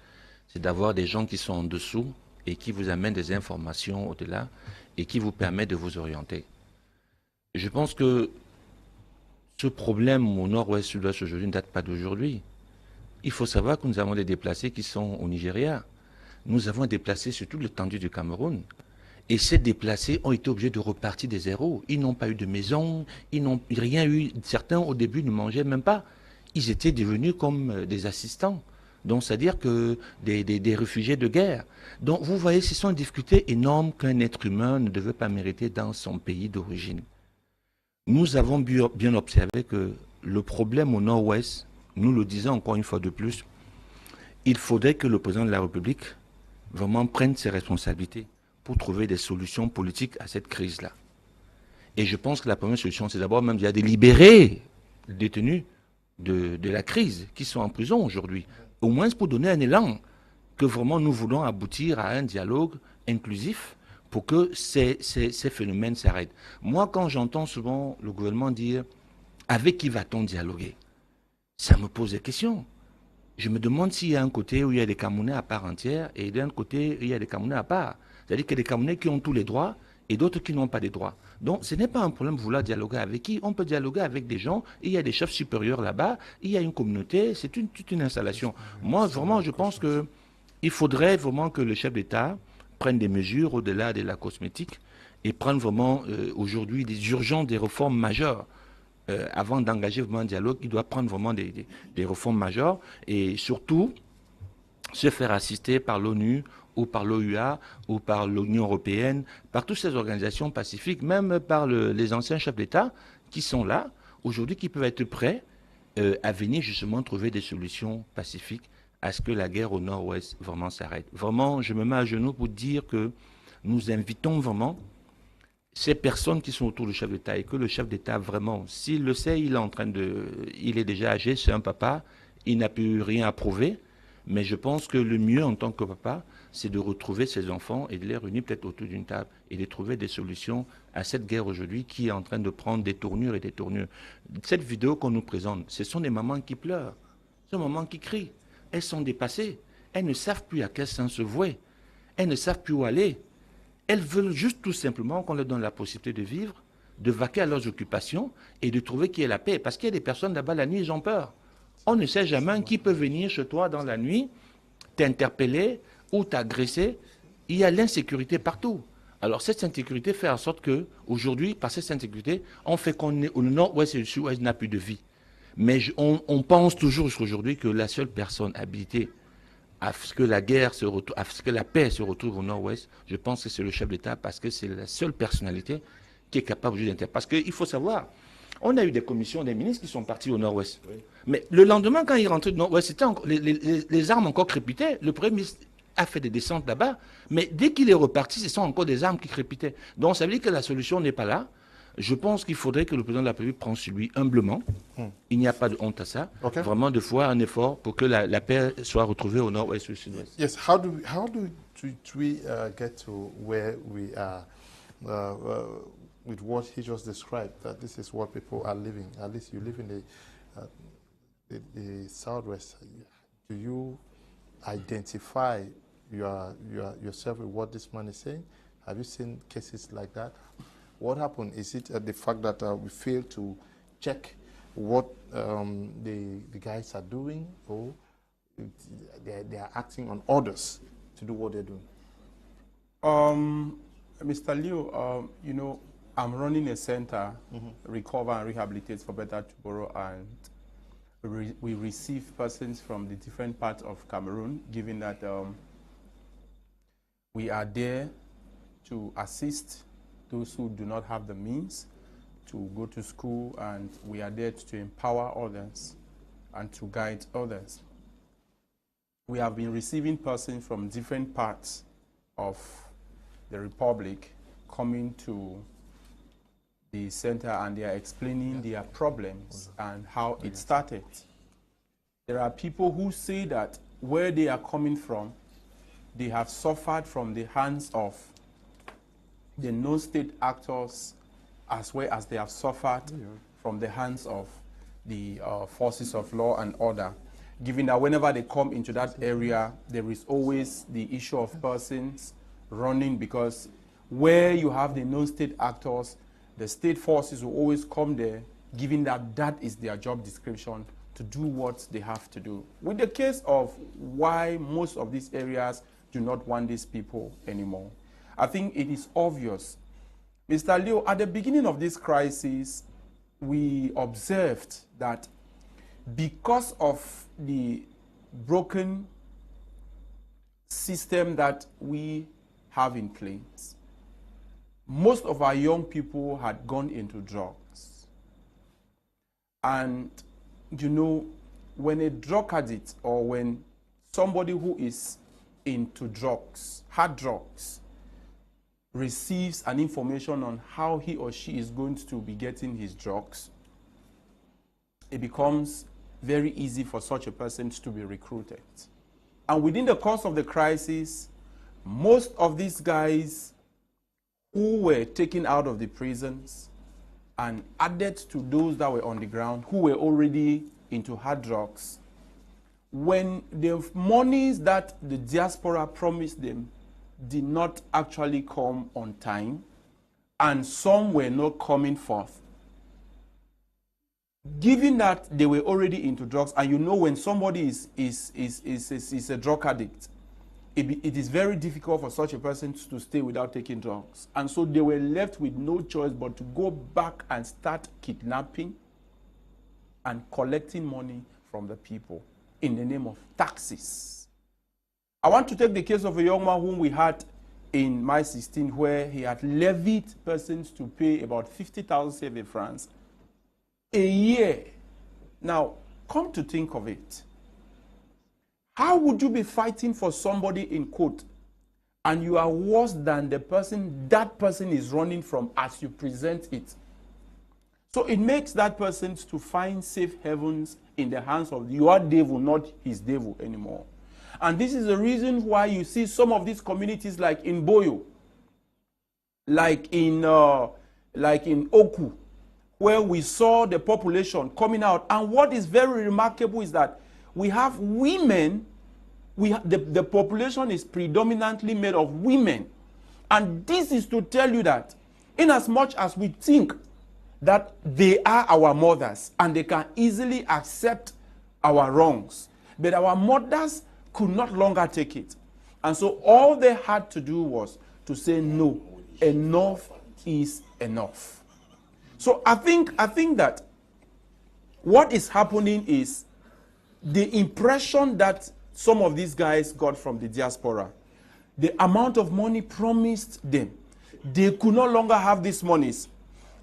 c'est d'avoir des gens qui sont en dessous et qui vous amènent des informations au-delà et qui vous permettent de vous orienter. Je pense que ce problème au nord-ouest, sud-ouest aujourd'hui ne date pas d'aujourd'hui. Il faut savoir que nous avons des déplacés qui sont au Nigeria. Nous avons des déplacés sur toute l'étendue du Cameroun. Et ces déplacés ont été obligés de repartir des zéros. Ils n'ont pas eu de maison, ils n'ont rien eu. Certains, au début, ne mangeaient même pas. ils étaient devenus comme des assistants. Donc, c'est-à-dire que des réfugiés de guerre. Donc, vous voyez, ce sont des difficultés énormes qu'un être humain ne devait pas mériter dans son pays d'origine. Nous avons bien observé que le problème au nord-ouest, nous le disons encore une fois de plus, il faudrait que le président de la République vraiment prenne ses responsabilités pour trouver des solutions politiques à cette crise-là. Et je pense que la première solution, c'est d'abord même déjà de libérer les détenus de la crise qui sont en prison aujourd'hui. Au moins pour donner un élan que vraiment nous voulons aboutir à un dialogue inclusif pour que ces phénomènes s'arrêtent. Moi, quand j'entends souvent le gouvernement dire « avec qui va-t-on dialoguer ?» Ça me pose des questions. Je me demande s'il y a un côté où il y a des Camerounais à part entière et d'un côté où il y a des Camerounais à part. C'est-à-dire qu'il y a des Camerounais qui ont tous les droits et d'autres qui n'ont pas de droits. Donc, ce n'est pas un problème de vouloir dialoguer avec qui. On peut dialoguer avec des gens. Il y a des chefs supérieurs là-bas. Il y a une communauté. C'est toute une installation. Moi, vraiment, je pense qu'il faudrait vraiment que le chef d'État prenne des mesures au-delà de la cosmétique et prenne vraiment aujourd'hui des urgences, des réformes majeures. Avant d'engager vraiment un dialogue, il doit prendre vraiment des réformes majeures et surtout se faire assister par l'ONU ou par l'OUA ou par l'Union européenne, par toutes ces organisations pacifiques, même par les anciens chefs d'État qui sont là aujourd'hui, qui peuvent être prêts à venir justement trouver des solutions pacifiques à ce que la guerre au nord-ouest vraiment s'arrête. Vraiment, je me mets à genoux pour dire que nous invitons vraiment ces personnes qui sont autour du chef d'État et que le chef d'État vraiment, s'il le sait, il est déjà âgé, c'est un papa, il n'a plus rien à prouver, mais je pense que le mieux en tant que papa, c'est de retrouver ses enfants et de les réunir peut-être autour d'une table et de trouver des solutions à cette guerre aujourd'hui qui est en train de prendre des tournures et des tournures. Cette vidéo qu'on nous présente, ce sont des mamans qui pleurent, ce sont des mamans qui crient, elles sont dépassées, elles ne savent plus à quel sens se vouer, elles ne savent plus où aller. Elles veulent juste tout simplement qu'on leur donne la possibilité de vivre, de vaquer à leurs occupations et de trouver qu'il y ait la paix. Parce qu'il y a des personnes là-bas, la nuit, ils ont peur. On ne sait jamais qui peut venir chez toi dans la nuit, t'interpeller ou t'agresser. Il y a l'insécurité partout. Alors cette insécurité fait en sorte qu'aujourd'hui, par cette insécurité, on fait qu'on est au nord-ouest et au sud-ouest n'a plus de vie. Mais on pense toujours aujourd'hui que la seule personne habilitée à ce que la guerre se retrouve, à ce que la paix se retrouve au nord-ouest, je pense que c'est le chef d'État parce que c'est la seule personnalité qui est capable d'intervenir. Parce qu'il faut savoir, on a eu des commissions, des ministres qui sont partis au nord-ouest. Oui. Mais le lendemain, quand ils rentraient au nord-ouest, c'était les armes encore crépitaient. Le Premier ministre a fait des descentes là-bas, mais dès qu'il est reparti, ce sont encore des armes qui crépitaient. Donc ça veut dire que la solution n'est pas là. Je pense qu'il faudrait que le président de la République prenne sur lui humblement. Il n'y a pas de honte à ça. Okay. Vraiment de faire un effort pour que la paix soit retrouvée au nord-ouest et au sud-ouest. Yes. How do we get to where we are with what he just described? That this is what people are living. At least you live in the southwest. Do you identify yourself with what this man is saying? Have you seen cases like that? What happened? Is it the fact that we fail to check what the guys are doing, or they are acting on orders to do what they're doing? Mr. Leo, you know, I'm running a center, Recover and Rehabilitate for Better Tomorrow, and we receive persons from the different parts of Cameroon, given that we are there to assist those who do not have the means to go to school, and we are there to empower others and to guide others. We have been receiving persons from different parts of the Republic coming to the center, and they are explaining their problems and how it started. There are people who say that where they are coming from, they have suffered from the hands of the no-state actors, as well as they have suffered from the hands of the forces of law and order, given that whenever they come into that area, there is always the issue of persons running, because where you have the no-state actors, the state forces will always come there, given that that is their job description, to do what they have to do. With the case of why most of these areas do not want these people anymore, I think it is obvious. Mr. Leo, at the beginning of this crisis, we observed that because of the broken system that we have in place, most of our young people had gone into drugs. And, you know, when a drug addict or when somebody who is into drugs, hard drugs, receives an information on how he or she is going to be getting his drugs, it becomes very easy for such a person to be recruited. And within the course of the crisis, most of these guys who were taken out of the prisons and added to those that were on the ground, who were already into hard drugs, when the monies that the diaspora promised them did not actually come on time, and some were not coming forth, given that they were already into drugs, and you know when somebody is a drug addict, it is very difficult for such a person to stay without taking drugs. And so they were left with no choice but to go back and start kidnapping and collecting money from the people in the name of taxes. I want to take the case of a young man whom we had in my 16, where he had levied persons to pay about 50,000 CFA francs a year. Now, come to think of it, how would you be fighting for somebody in court and you are worse than the person that person is running from as you present it? So it makes that person to find safe havens in the hands of your devil, not his devil anymore. And this is the reason why you see some of these communities like in Boyo, like in Oku, where we saw the population coming out. And what is very remarkable is that we have women, the population is predominantly made of women. And this is to tell you that in as much as we think that they are our mothers and they can easily accept our wrongs, but our mothers could not longer take it. And so all they had to do was to say, no, enough is enough. So I think that what is happening is the impression that some of these guys got from the diaspora, the amount of money promised them, they could no longer have these monies.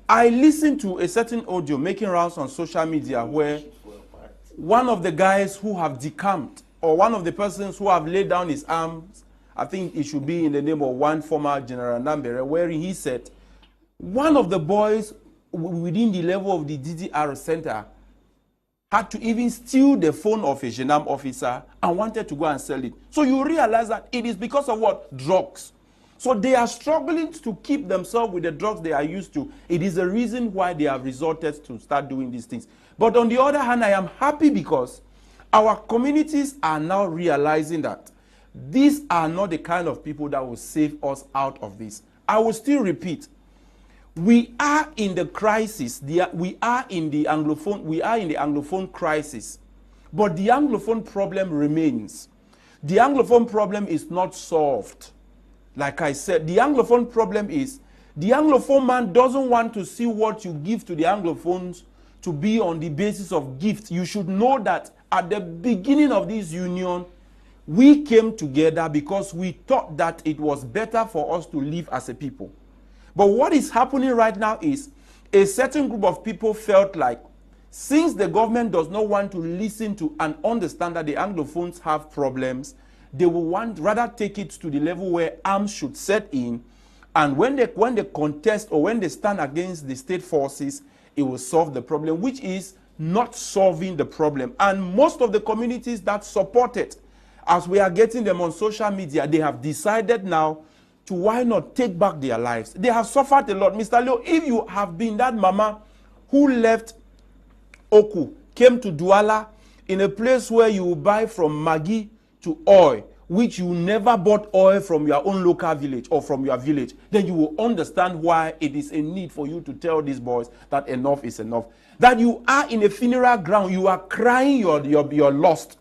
I listened to a certain audio making rounds on social media where one of the guys who have decamped, or one of the persons who have laid down his arms, I think it should be in the name of one former General Nambere, where he said one of the boys within the level of the DDR center had to even steal the phone of a Genam officer and wanted to go and sell it. So you realize that it is because of what? Drugs. So they are struggling to keep themselves with the drugs they are used to. It is the reason why they have resorted to start doing these things. But on the other hand, I am happy because our communities are now realizing that these are not the kind of people that will save us out of this. I will still repeat, we are in the crisis. We are in the Anglophone crisis. But the Anglophone problem remains. The Anglophone problem is not solved. Like I said, the Anglophone problem is the Anglophone man doesn't want to see what you give to the Anglophones to be on the basis of gift. You should know that at the beginning of this union, we came together because we thought that it was better for us to live as a people. But what is happening right now is a certain group of people felt like, since the government does not want to listen to and understand that the Anglophones have problems, they will rather take it to the level where arms should set in, and when they contest or when they stand against the state forces, it will solve the problem, which is not solving the problem. And most of the communities that support it, as we are getting them on social media, they have decided now to why not take back their lives. They have suffered a lot. Mr. Leo, if you have been that mama who left Oku, came to Douala, in a place where you buy from Maggi to oil, which you never bought oil from your own local village or from your village, then you will understand why it is a need for you to tell these boys that enough is enough. That you are in a funeral ground, you are crying you're lost,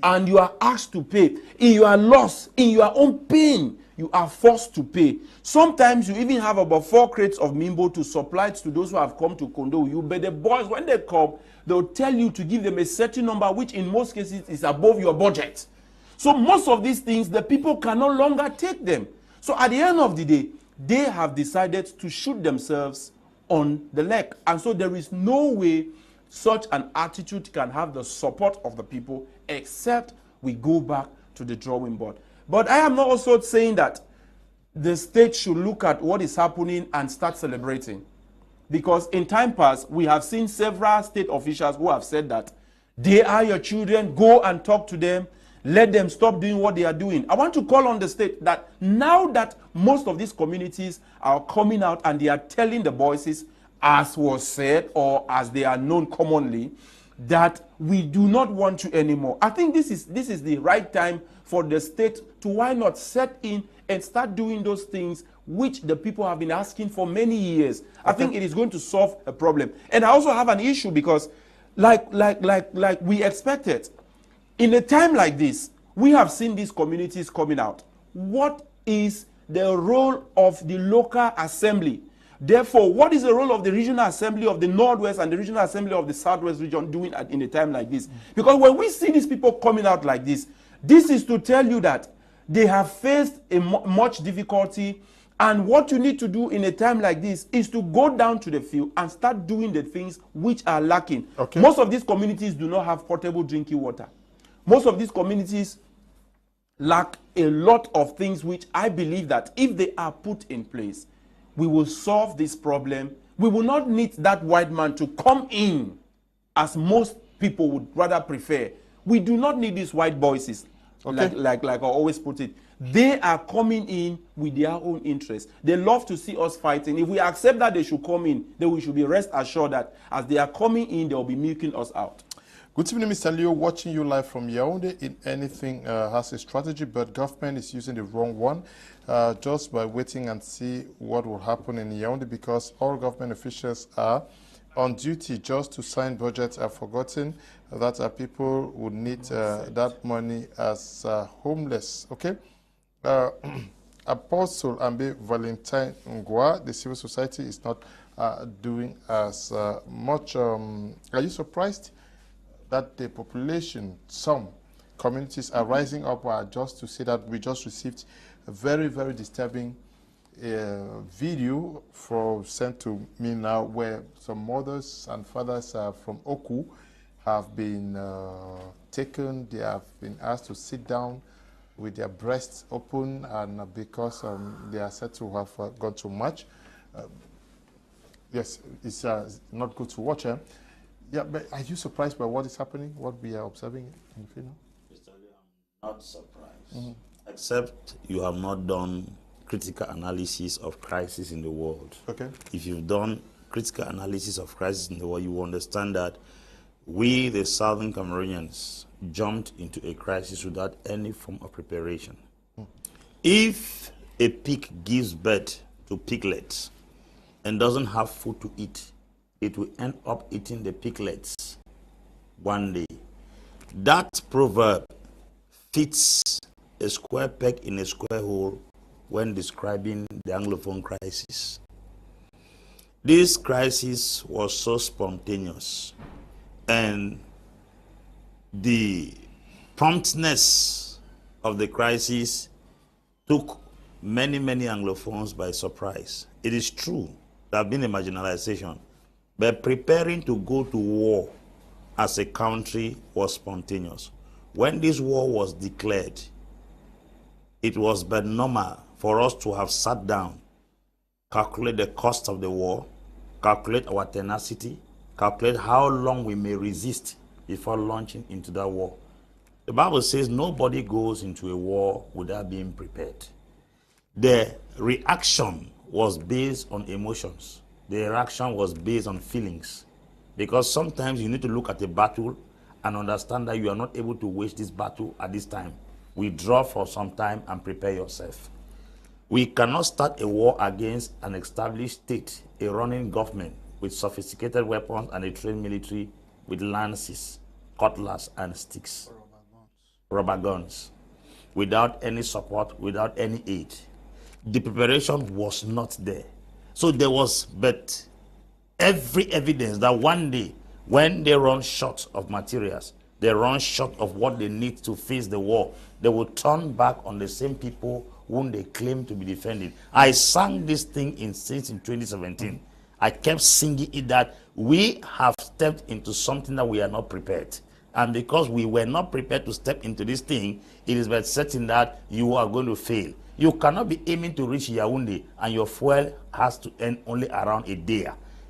and you are asked to pay. In your loss, in your own pain, you are forced to pay. Sometimes you even have about 4 crates of Mimbo to supply to those who have come to condo you. But the boys, when they come, they'll tell you to give them a certain number, which in most cases is above your budget. So most of these things, the people can no longer take them. So at the end of the day, they have decided to shoot themselves on the leg. And so there is no way such an attitude can have the support of the people except we go back to the drawing board. But I am not also saying that the state should look at what is happening and start celebrating. Because in time past, we have seen several state officials who have said that they are your children, go and talk to them, let them stop doing what they are doing. I want to call on the state that now that most of these communities are coming out and they are telling the voices, as was said or as they are known commonly, that we do not want you anymore. I think this is the right time for the state to why not set in and start doing those things which the people have been asking for many years. I think it is going to solve a problem. And I also have an issue because like we expected, in a time like this, we have seen these communities coming out. What is the role of the local assembly? Therefore, what is the role of the regional assembly of the Northwest and the regional assembly of the Southwest region doing in a time like this? Because when we see these people coming out like this is to tell you that they have faced much difficulty, and what you need to do in a time like this is to go down to the field and start doing the things which are lacking. Okay. Most of these communities do not have potable drinking water. Most of these communities lack a lot of things which I believe that if they are put in place, we will solve this problem. We will not need that white man to come in as most people would rather prefer. We do not need these white voices, like I always put it. They are coming in with their own interests. They love to see us fighting. If we accept that they should come in, then we should be rest assured that as they are coming in, they will be milking us out. Good evening, Mr. Leo. Watching you live from Yaoundé. In anything has a strategy, but government is using the wrong one. Just by waiting and see what will happen in Yaoundé, because all government officials are on duty just to sign budgets are forgotten that people would need that money as homeless. Okay. Apostle Ambe, Valentine, Ngwa, the civil society is not doing as much. Are you surprised that the population, some communities are rising up? Just to say that we just received a very, very disturbing video sent to me now, where some mothers and fathers from Oku have been taken. They have been asked to sit down with their breasts open, and because they are said to have gone too much. Yes, it's not good to watch. Yeah, but are you surprised by what is happening, what we are observing in the film? Mr. Lee, I'm not surprised, except you have not done critical analysis of crisis in the world. Okay. If you've done critical analysis of crisis in the world, you will understand that we, the Southern Cameroonians, jumped into a crisis without any form of preparation. If a pig gives birth to piglets and doesn't have food to eat, it will end up eating the piglets one day. That proverb fits a square peg in a square hole when describing the Anglophone crisis. This crisis was so spontaneous, and the promptness of the crisis took many, many Anglophones by surprise. It is true there have been a marginalization, but preparing to go to war as a country was spontaneous. When this war was declared, it was but normal for us to have sat down, calculate the cost of the war, calculate our tenacity, calculate how long we may resist before launching into that war. The Bible says nobody goes into a war without being prepared. The reaction was based on emotions. The reaction was based on feelings. Because sometimes you need to look at a battle and understand that you are not able to wage this battle at this time. Withdraw for some time and prepare yourself. We cannot start a war against an established state, a running government with sophisticated weapons and a trained military with lances, cutlass, and sticks, rubber guns, without any support, without any aid. the preparation was not there. So there was but every evidence that one day when they run short of materials, they run short of what they need to face the war, they will turn back on the same people whom they claim to be defending. I sang this thing since in 2017. I kept singing it that we have stepped into something that we are not prepared. And because we were not prepared to step into this thing, it is but certain that you are going to fail. You cannot be aiming to reach Yaoundé and your fuel has to end only around a day.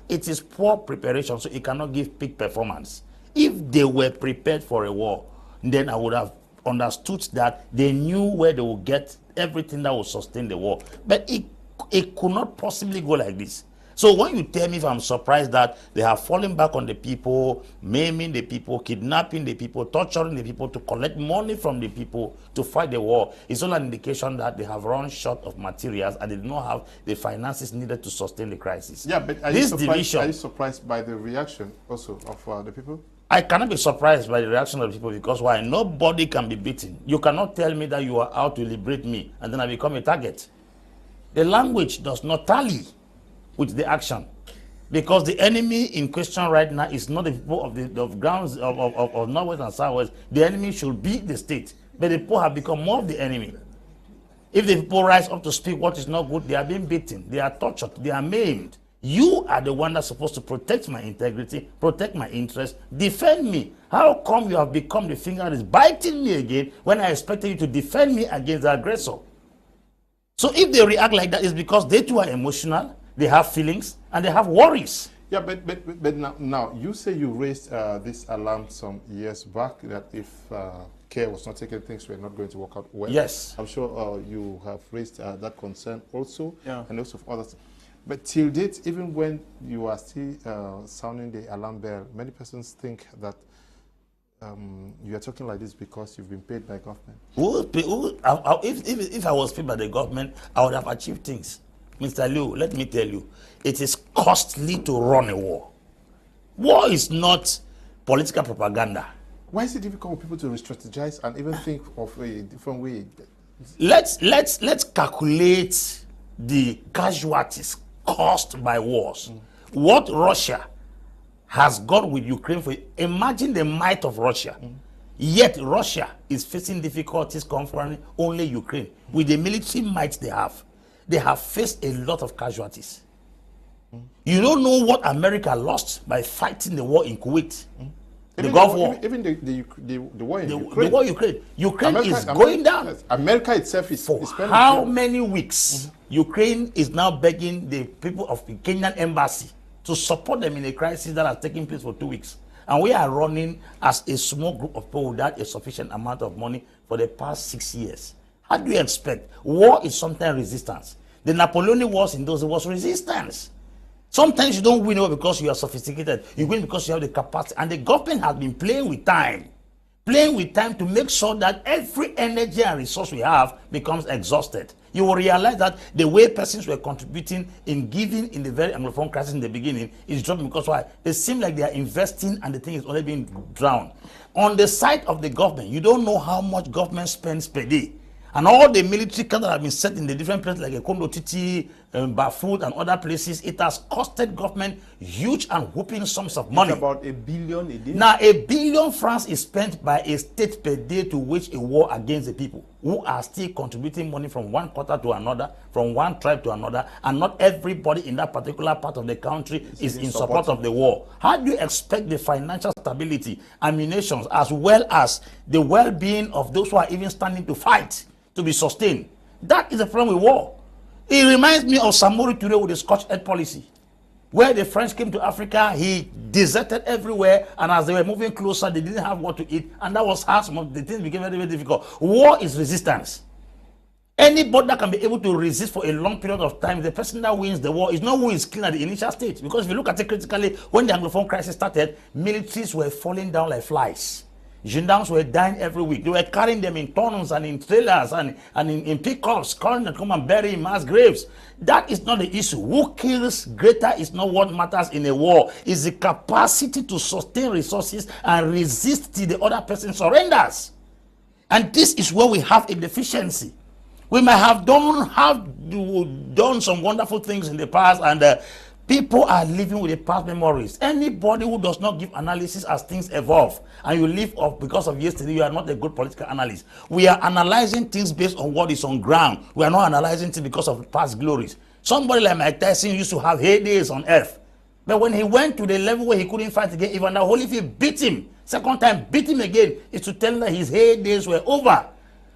It is poor preparation, so it cannot give peak performance. If they were prepared for a war, then I would have understood that they knew where they would get everything that would sustain the war. But it could not possibly go like this. So when you tell me if I'm surprised that they have fallen back on the people, maiming the people, kidnapping the people, torturing the people to collect money from the people to fight the war, it's all an indication that they have run short of materials and they do not have the finances needed to sustain the crisis. Yeah, but are you surprised by the reaction also of the people? I cannot be surprised by the reaction of the people because why? Nobody can be beaten. You cannot tell me that you are out to liberate me and then I become a target. The language does not tally with the action, because the enemy in question right now is not the people of the grounds of Northwest and Southwest. The enemy should be the state, but the people have become more of the enemy. If the people rise up to speak what is not good, they are being beaten, they are tortured, they are maimed. You are the one that's supposed to protect my integrity, protect my interests, defend me. How come you have become the finger that is biting me again when I expected you to defend me against the aggressor? So if they react like that, it's because they too are emotional, they have feelings, and they have worries. Yeah, but now you say you raised this alarm some years back that if care was not taken, things were not going to work out well. Yes. I'm sure you have raised that concern also, yeah, and also for others. But till date, even when you are still sounding the alarm bell, many persons think that you are talking like this because you've been paid by government. If I was paid by the government, I would have achieved things. Mr. Liu, let me tell you, it is costly to run a war. War is not political propaganda. Why is it difficult for people to re-strategize and even think of a different way? Let's calculate the casualties caused by wars. What Russia has got with Ukraine for, imagine the might of Russia. Yet Russia is facing difficulties confronting only Ukraine. With the military might they have faced a lot of casualties. You don't know what America lost by fighting the war in Kuwait. The Gulf War. Even the war in Ukraine. The war in Ukraine. Ukraine is going down. Yes. America itself is For how many weeks Ukraine is now begging the people of the Kenyan embassy to support them in a crisis that has taken place for 2 weeks. And we are running as a small group of people without a sufficient amount of money for the past 6 years. How do you expect? War is sometimes resistance. The Napoleonic Wars in those was resistance. Sometimes you don't win over because you are sophisticated. You win because you have the capacity. And the government has been playing with time to make sure that every energy and resource we have becomes exhausted. You will realize that the way persons were contributing in giving in the very Anglophone crisis in the beginning is dropping because why? It seems like they are investing and the thing is only being drowned. On the side of the government, you don't know how much government spends per day. And all the military camps that have been set in the different places like Kondo Titi, Bafut and other places, it has costed government huge and whooping sums of money. It's about $1 billion a day. Now, $1 billion francs is spent by a state per day to wage a war against the people who are still contributing money from one quarter to another, from one tribe to another, and not everybody in that particular part of the country is in support of the war. How do you expect the financial stability, ammunition, as well as the well-being of those who are even standing to fight to be sustained? That is the problem with war. It reminds me of Samori today with the Scotch Aid policy, where the French came to Africa, he deserted everywhere, and as they were moving closer, they didn't have what to eat, and that was how some of the things became very, very difficult. War is resistance. Anybody that can be able to resist for a long period of time, the person that wins the war is not who is killed at the initial stage. Because if you look at it critically, when the Anglophone crisis started, militaries were falling down like flies. Gendarmes were dying every week. They were carrying them in tunnels and in trailers and in pickups, calling them to come and bury in mass graves. That is not the issue. Who kills greater is not what matters in a war. It's the capacity to sustain resources and resist till the other person surrenders. And this is where we have a deficiency. We might have done some wonderful things in the past, and people are living with the past memories. Anybody who does not give analysis as things evolve, and you live off because of yesterday, you are not a good political analyst. We are analyzing things based on what is on ground. We are not analyzing things because of past glories. Somebody like Mike Tyson used to have heydays on earth. But when he went to the level where he couldn't fight again, even the Holyfield beat him, second time beat him again, is to tell him that his heydays were over.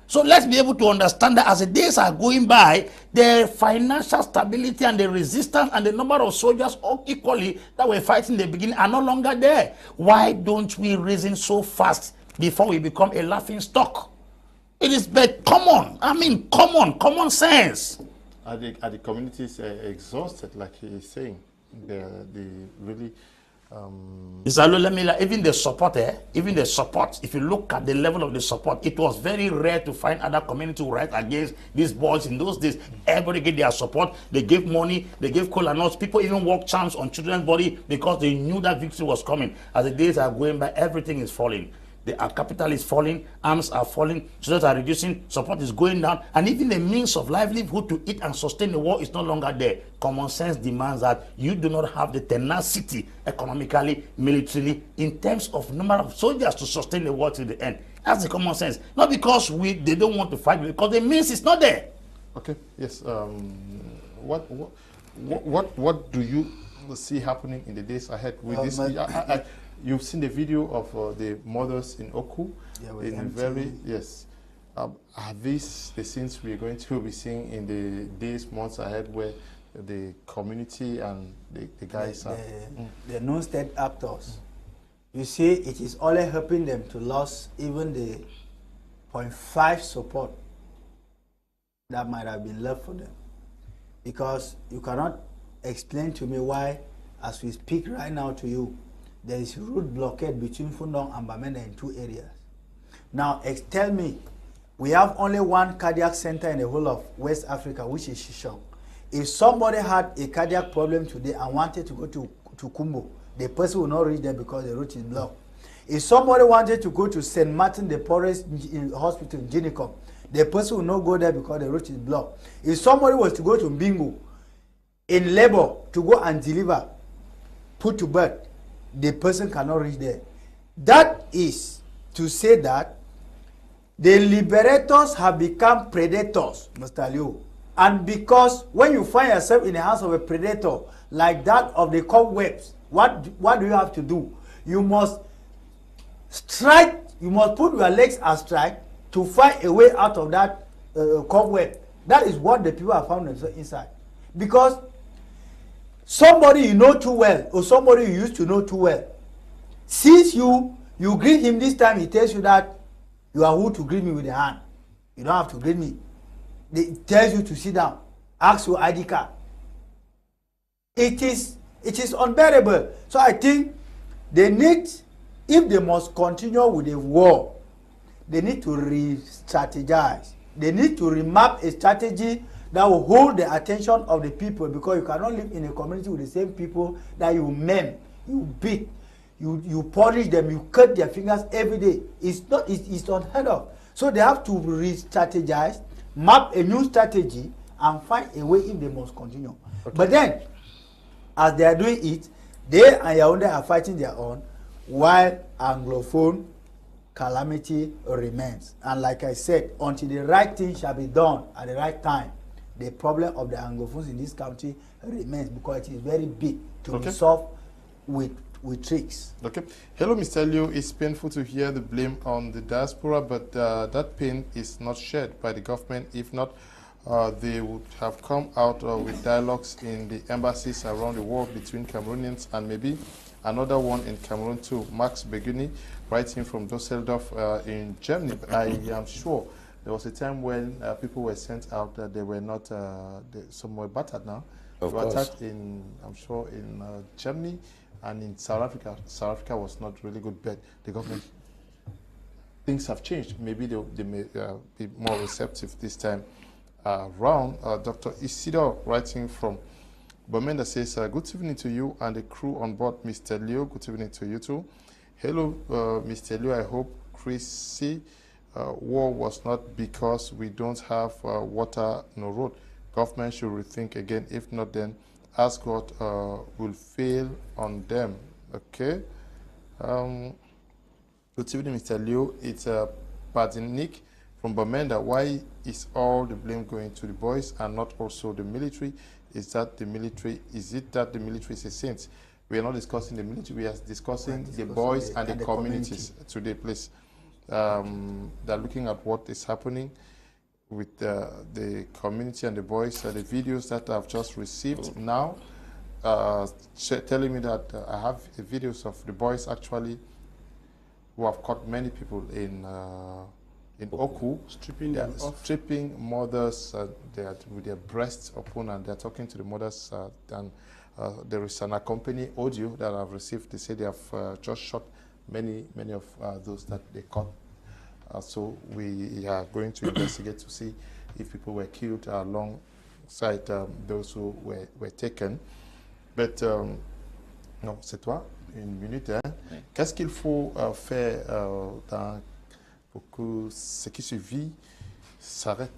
So let's be able to understand that as the days are going by, the financial stability and the resistance and the number of soldiers equally that were fighting in the beginning are no longer there. Why don't we reason so fast before we become a laughing stock? It is but common, common sense. Are the communities exhausted, like he is saying? They really... even the support, if you look at the level of the support, it was very rare to find other community who write against these boys in those days. Everybody gave their support, they gave money, they gave cola nuts, people even walked charms on children's body because they knew that victory was coming. As the days are going by, everything is falling. Our capital is falling, arms are falling, soldiers are reducing, support is going down, and even the means of livelihood to eat and sustain the war is no longer there. Common sense demands that you do not have the tenacity economically, militarily, in terms of number of soldiers to sustain the war to the end. That's the common sense. Not because they don't want to fight, because the means is not there. Okay, yes. What do you see happening in the days ahead with this? You've seen the video of the mothers in Oku. Yeah, in very are these the scenes we're going to be seeing in the days, months ahead, where the community and the guys are the non-state actors? You see, it is only helping them to lose even the 0.5 support that might have been left for them, because you cannot explain to me why, as we speak right now to you, there is road blockade between Fundong and Bamenda in 2 areas. Now, tell me, we have only one cardiac center in the whole of West Africa, which is Shishong. If somebody had a cardiac problem today and wanted to go to Kumbo, the person will not reach there because the road is blocked. If somebody wanted to go to St. Martin the Porres Hospital in Ginicom, the person will not go there because the road is blocked. If somebody was to go to Mbingu in labor to go and deliver, put to birth, the person cannot reach there. That is to say that the liberators have become predators, Mr. Liu. And because when you find yourself in the hands of a predator like that of the cobwebs, what do you have to do? You must strike, you must put your legs astride to find a way out of that cobweb. That is what the people have found themselves inside. Because somebody you know too well, or somebody you used to know too well, since you greet him this time, he tells you that you are who to greet me with the hand. You don't have to greet me. He tells you to sit down, ask your ID card. It is unbearable. So I think they need, if they must continue with the war, they need to re-strategize. They need to remap a strategy that will hold the attention of the people, because you cannot live in a community with the same people that you maim, you beat, you punish them, you cut their fingers every day. It's unheard of. So they have to re-strategize, map a new strategy, and find a way if they must continue. Okay. But then, as they are doing it, they and Yaoundé are fighting their own, while Anglophone calamity remains. And like I said, until the right thing shall be done at the right time, the problem of the Anglophones in this country remains, because it is very big to be solved with tricks. Okay. Hello, Mr. Liu. It's painful to hear the blame on the diaspora, but that pain is not shared by the government. If not, they would have come out with dialogues in the embassies around the world between Cameroonians, and maybe another one in Cameroon too. Max Beguni, writing from Dusseldorf in Germany. But I am sure there was a time when people were sent out that they were not, some were battered now. They were attacked in, I'm sure, in Germany and in South Africa. South Africa was not really good, but the government, things have changed. Maybe they may be more receptive this time around. Dr. Isidore, writing from Bamenda, says, good evening to you and the crew on board, Mr. Leo. Good evening to you too. Hello, Mr. Leo. I hope Chrissy war was not because we don't have water no road. Government should rethink again. If not, then Asgard will fail on them. Okay. Good evening, Mr. Leo. It's Nick from Bamenda. Why is all the blame going to the boys and not also the military? Is that the military? Is it that the military is a saint? We are not discussing the military. We are discussing the boys and the communities today, please. They're looking at what is happening with the community and the boys. The videos that I've just received now, telling me that I have videos of the boys actually who have caught many people in Oku, stripping mothers with their breasts open, and they're talking to the mothers. And there is an accompanying audio that I've received. They say they have just shot many of those that they caught. So we are going to investigate to see if people were killed alongside those who were taken. But non, c'est toi, une minute. Hein? Oui. Qu'est-ce qu'il faut faire pour que ce qui se vit s'arrête?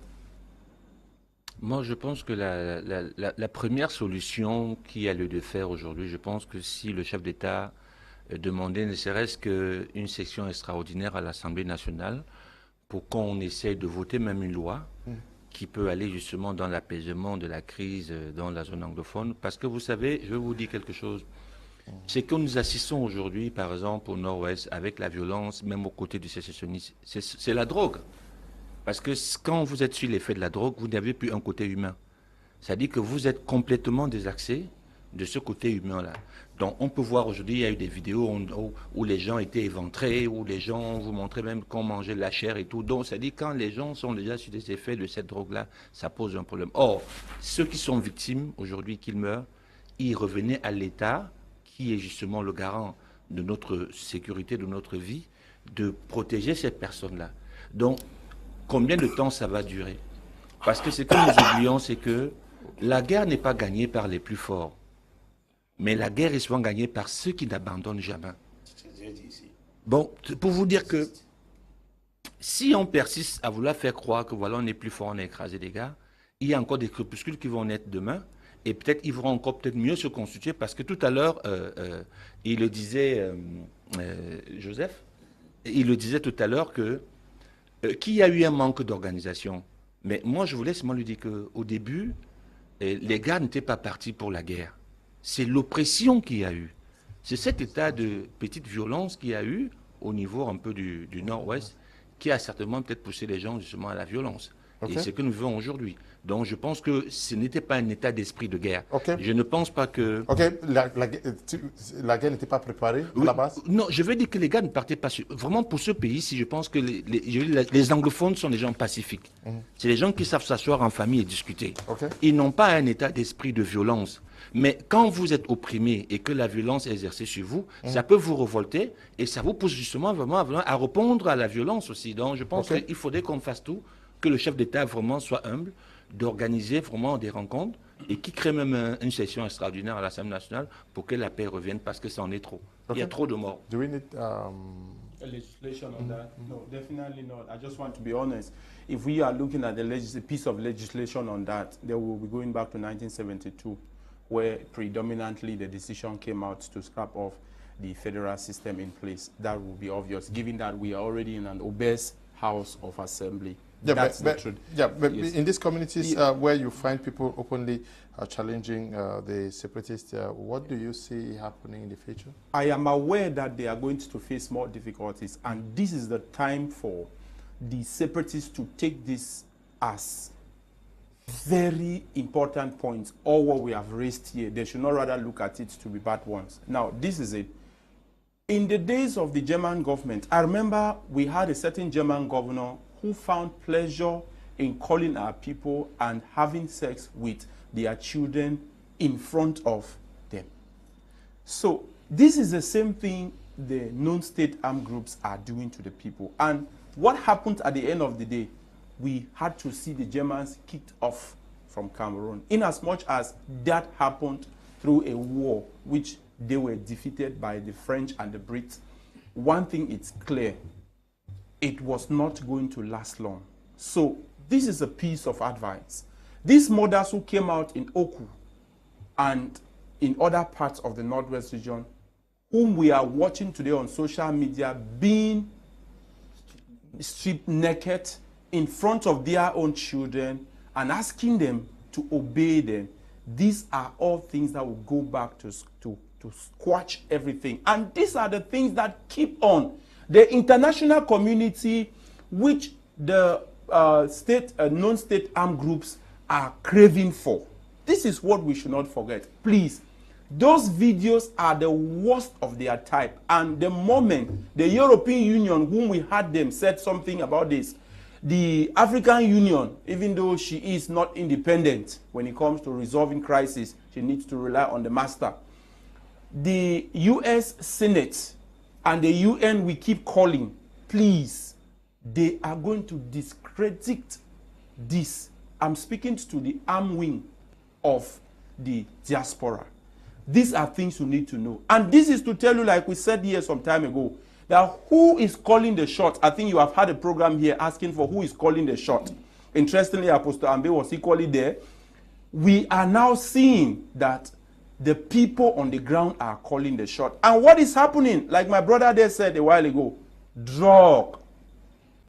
Moi, je pense que la première solution qui a lieu de faire aujourd'hui, je pense que si le chef d'État demandait ne serait-ce qu'une session extraordinaire à l'Assemblée nationale pour qu'on essaye de voter même une loi qui peut aller justement dans l'apaisement de la crise dans la zone anglophone. Parce que vous savez, je vais vous dire quelque chose. C'est que nous assistons aujourd'hui, par exemple, au nord-ouest, avec la violence, même aux côtés du sécessionnisme, c'est la drogue. Parce que quand vous êtes sur l'effet de la drogue, vous n'avez plus un côté humain. C'est-à-dire que vous êtes complètement désaxé de ce côté humain-là. Donc on peut voir aujourd'hui, il y a eu des vidéos où les gens étaient éventrés, où les gens vous montraient même qu'on mangeait la chair et tout. Donc c'est-à-dire quand les gens sont déjà sur des effets de cette drogue-là, ça pose un problème. Or, ceux qui sont victimes aujourd'hui, qu'ils meurent, ils revenaient à l'État, qui est justement le garant de notre sécurité, de notre vie, de protéger ces personnes-là. Donc, combien de temps ça va durer? Parce que ce que nous oublions, c'est que la guerre n'est pas gagnée par les plus forts. Mais la guerre est souvent gagnée par ceux qui n'abandonnent jamais. Bon, pour vous dire que si on persiste à vouloir faire croire que voilà, on est plus fort, on a écrasé des gars, il y a encore des crépuscules qui vont naître demain et peut-être ils vont encore peut-être mieux se constituer parce que tout à l'heure, il le disait, Joseph, il le disait tout à l'heure que qu'il y a eu un manque d'organisation. Mais moi, je voulais seulement lui dire qu'au début, les gars n'étaient pas partis pour la guerre. C'est l'oppression qu'il y a eu. C'est cet état de petite violence qu'il y a eu au niveau un peu du nord-ouest qui a certainement peut-être poussé les gens justement à la violence. Okay. Et c'est ce que nous vivons aujourd'hui. Donc je pense que ce n'était pas un état d'esprit de guerre. Okay. Je ne pense pas que... Ok, la guerre n'était pas préparée à la base? Non, je veux dire que les gars ne partaient pas... Vraiment pour ce pays-ci, je pense que les anglophones sont des gens pacifiques. C'est des gens qui savent s'asseoir en famille et discuter. Okay. Ils n'ont pas un état d'esprit de violence. Mais quand vous êtes opprimé et que la violence est exercée sur vous, ça peut vous révolter et ça vous pousse justement vraiment à répondre à la violence aussi. Donc je pense qu'il faudrait qu'on fasse tout, que le chef d'État vraiment soit humble, d'organiser vraiment des rencontres et qui crée même une session extraordinaire à l'Assemblée nationale pour que la paix revienne parce que ça en est trop. Il y a trop de morts. Do we need a legislation on that? No, definitely not. I just want to be honest. If we are looking at a piece of legislation on that, then we will be going back to 1972. Where predominantly the decision came out to scrap off the federal system in place. That will be obvious, given that we are already in an obese House of Assembly. Yeah, that's the truth. Yeah, but yes. In these communities where you find people openly challenging the separatists, what do you see happening in the future? I am aware that they are going to face more difficulties, and this is the time for the separatists to take this as very important points, all what we have raised here. They should not rather look at it to be bad ones. Now, this is it. In the days of the German government, I remember we had a certain German governor who found pleasure in calling our people and having sex with their children in front of them. So this is the same thing the non-state armed groups are doing to the people. And what happened at the end of the day? We had to see the Germans kicked off from Cameroon, in as much as that happened through a war which they were defeated by the French and the Brits. One thing is clear, it was not going to last long. So this is a piece of advice. These mothers who came out in Oku and in other parts of the Northwest region, whom we are watching today on social media being stripped naked in front of their own children and asking them to obey them, these are all things that will go back to squash everything. And these are the things that keep on. The international community, which the non-state armed groups are craving for. This is what we should not forget. Please, those videos are the worst of their type. And the moment the European Union, whom we had them, said something about this, the African Union, even though she is not independent when it comes to resolving crisis, she needs to rely on the master. The US Senate and the UN we keep calling, please, they are going to discredit this. I'm speaking to the arm wing of the diaspora. These are things you need to know. And this is to tell you, like we said here some time ago, that who is calling the shot. I think you have had a program here asking for who is calling the shot. Interestingly, Apostle Ambe was equally there. We are now seeing that the people on the ground are calling the shot. And what is happening, like my brother there said a while ago, drug.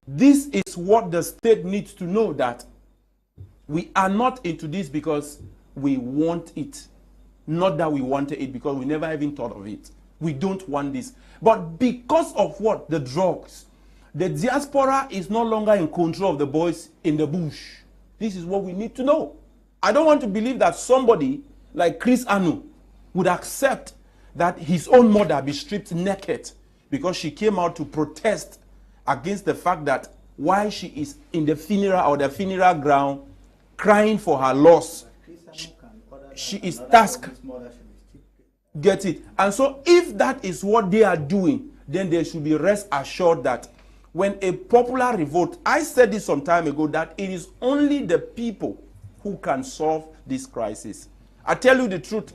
This is what the state needs to know, that we are not into this because we want it. Not that we wanted it because we never even thought of it. We don't want this. But because of what? The drugs. The diaspora is no longer in control of the boys in the bush. This is what we need to know. I don't want to believe that somebody like Chris Anu would accept that his own mother be stripped naked because she came out to protest against the fact that while she is in the funeral or the funeral ground crying for her loss, she is tasked. Get it? And so if that is what they are doing, then they should be rest assured that when a popular revolt, I said this some time ago, that it is only the people who can solve this crisis. I tell you the truth,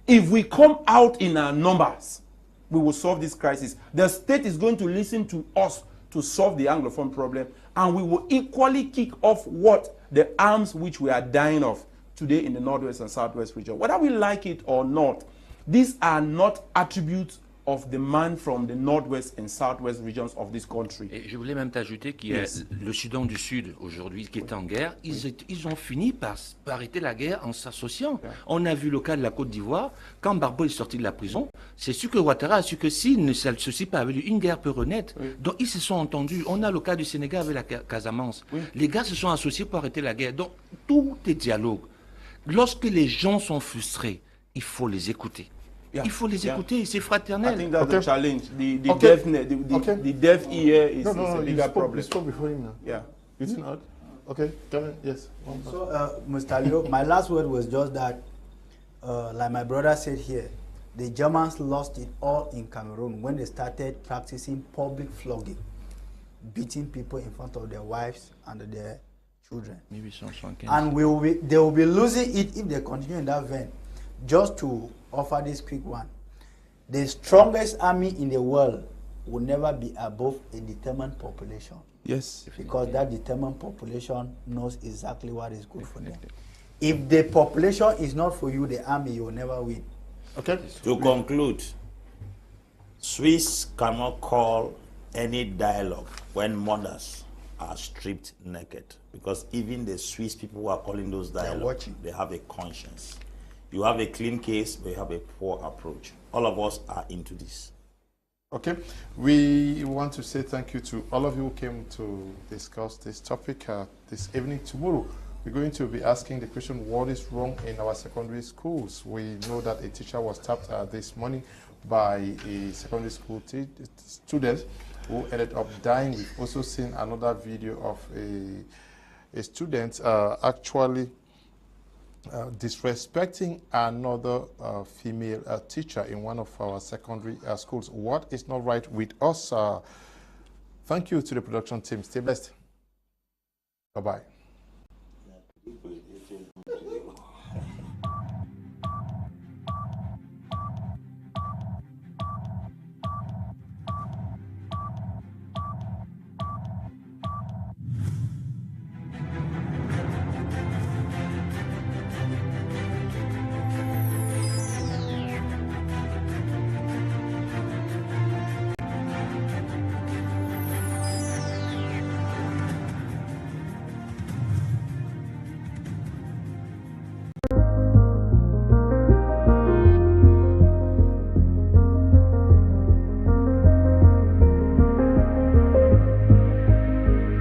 if we come out in our numbers, we will solve this crisis. The state is going to listen to us to solve the Anglophone problem, and we will equally kick off what? The arms which we are dying of today in the Northwest and Southwest region. Whether we like it or not, these are not attributes of the man from the Northwest and Southwest regions of this country. Et je voulais même t'ajouter qu'il y a le Soudan du Sud aujourd'hui qui est en guerre. Ils ont fini par arrêter la guerre en s'associant. On a vu le cas de la Côte d'Ivoire. Quand Barbeau est sorti de la prison, c'est sûr que Ouattara a su que s'il ne s'associe pas avec lui, une guerre peut renaître. Donc ils se sont entendus. On a le cas du Sénégal avec la Casamance. Les gars se sont associés pour arrêter la guerre. Donc tout est dialogue. Lorsque les gens sont frustrés, il faut les écouter. Il faut les écouter, c'est fraternel. I think that's the challenge. The deaf ear is a bigger problem. You spoke before him now. Yeah. You did not? Okay, come in. Yes. So, Mr. Leo, my last word was just that, like my brother said here, the Germans lost it all in Cameroon when they started practicing public flogging, beating people in front of their wives and their children. And they will be losing it if they continue in that vein. Just to offer this quick one, the strongest army in the world will never be above a determined population. Yes. Because that determined population knows exactly what is good for them. If the population is not for you, the army, you will never win. Okay. To conclude, Swiss cannot call any dialogue when mothers are stripped naked, because even the Swiss people who are calling those dialogues, they have a conscience. You have a clean case, but you have a poor approach. All of us are into this. Okay, we want to say thank you to all of you who came to discuss this topic this evening. Tomorrow, we're going to be asking the question, what is wrong in our secondary schools? We know that a teacher was tapped this morning by a secondary school student who ended up dying. We've also seen another video of a student actually disrespecting another female teacher in one of our secondary schools. What is not right with us? Thank you to the production team. Stay blessed. Bye-bye.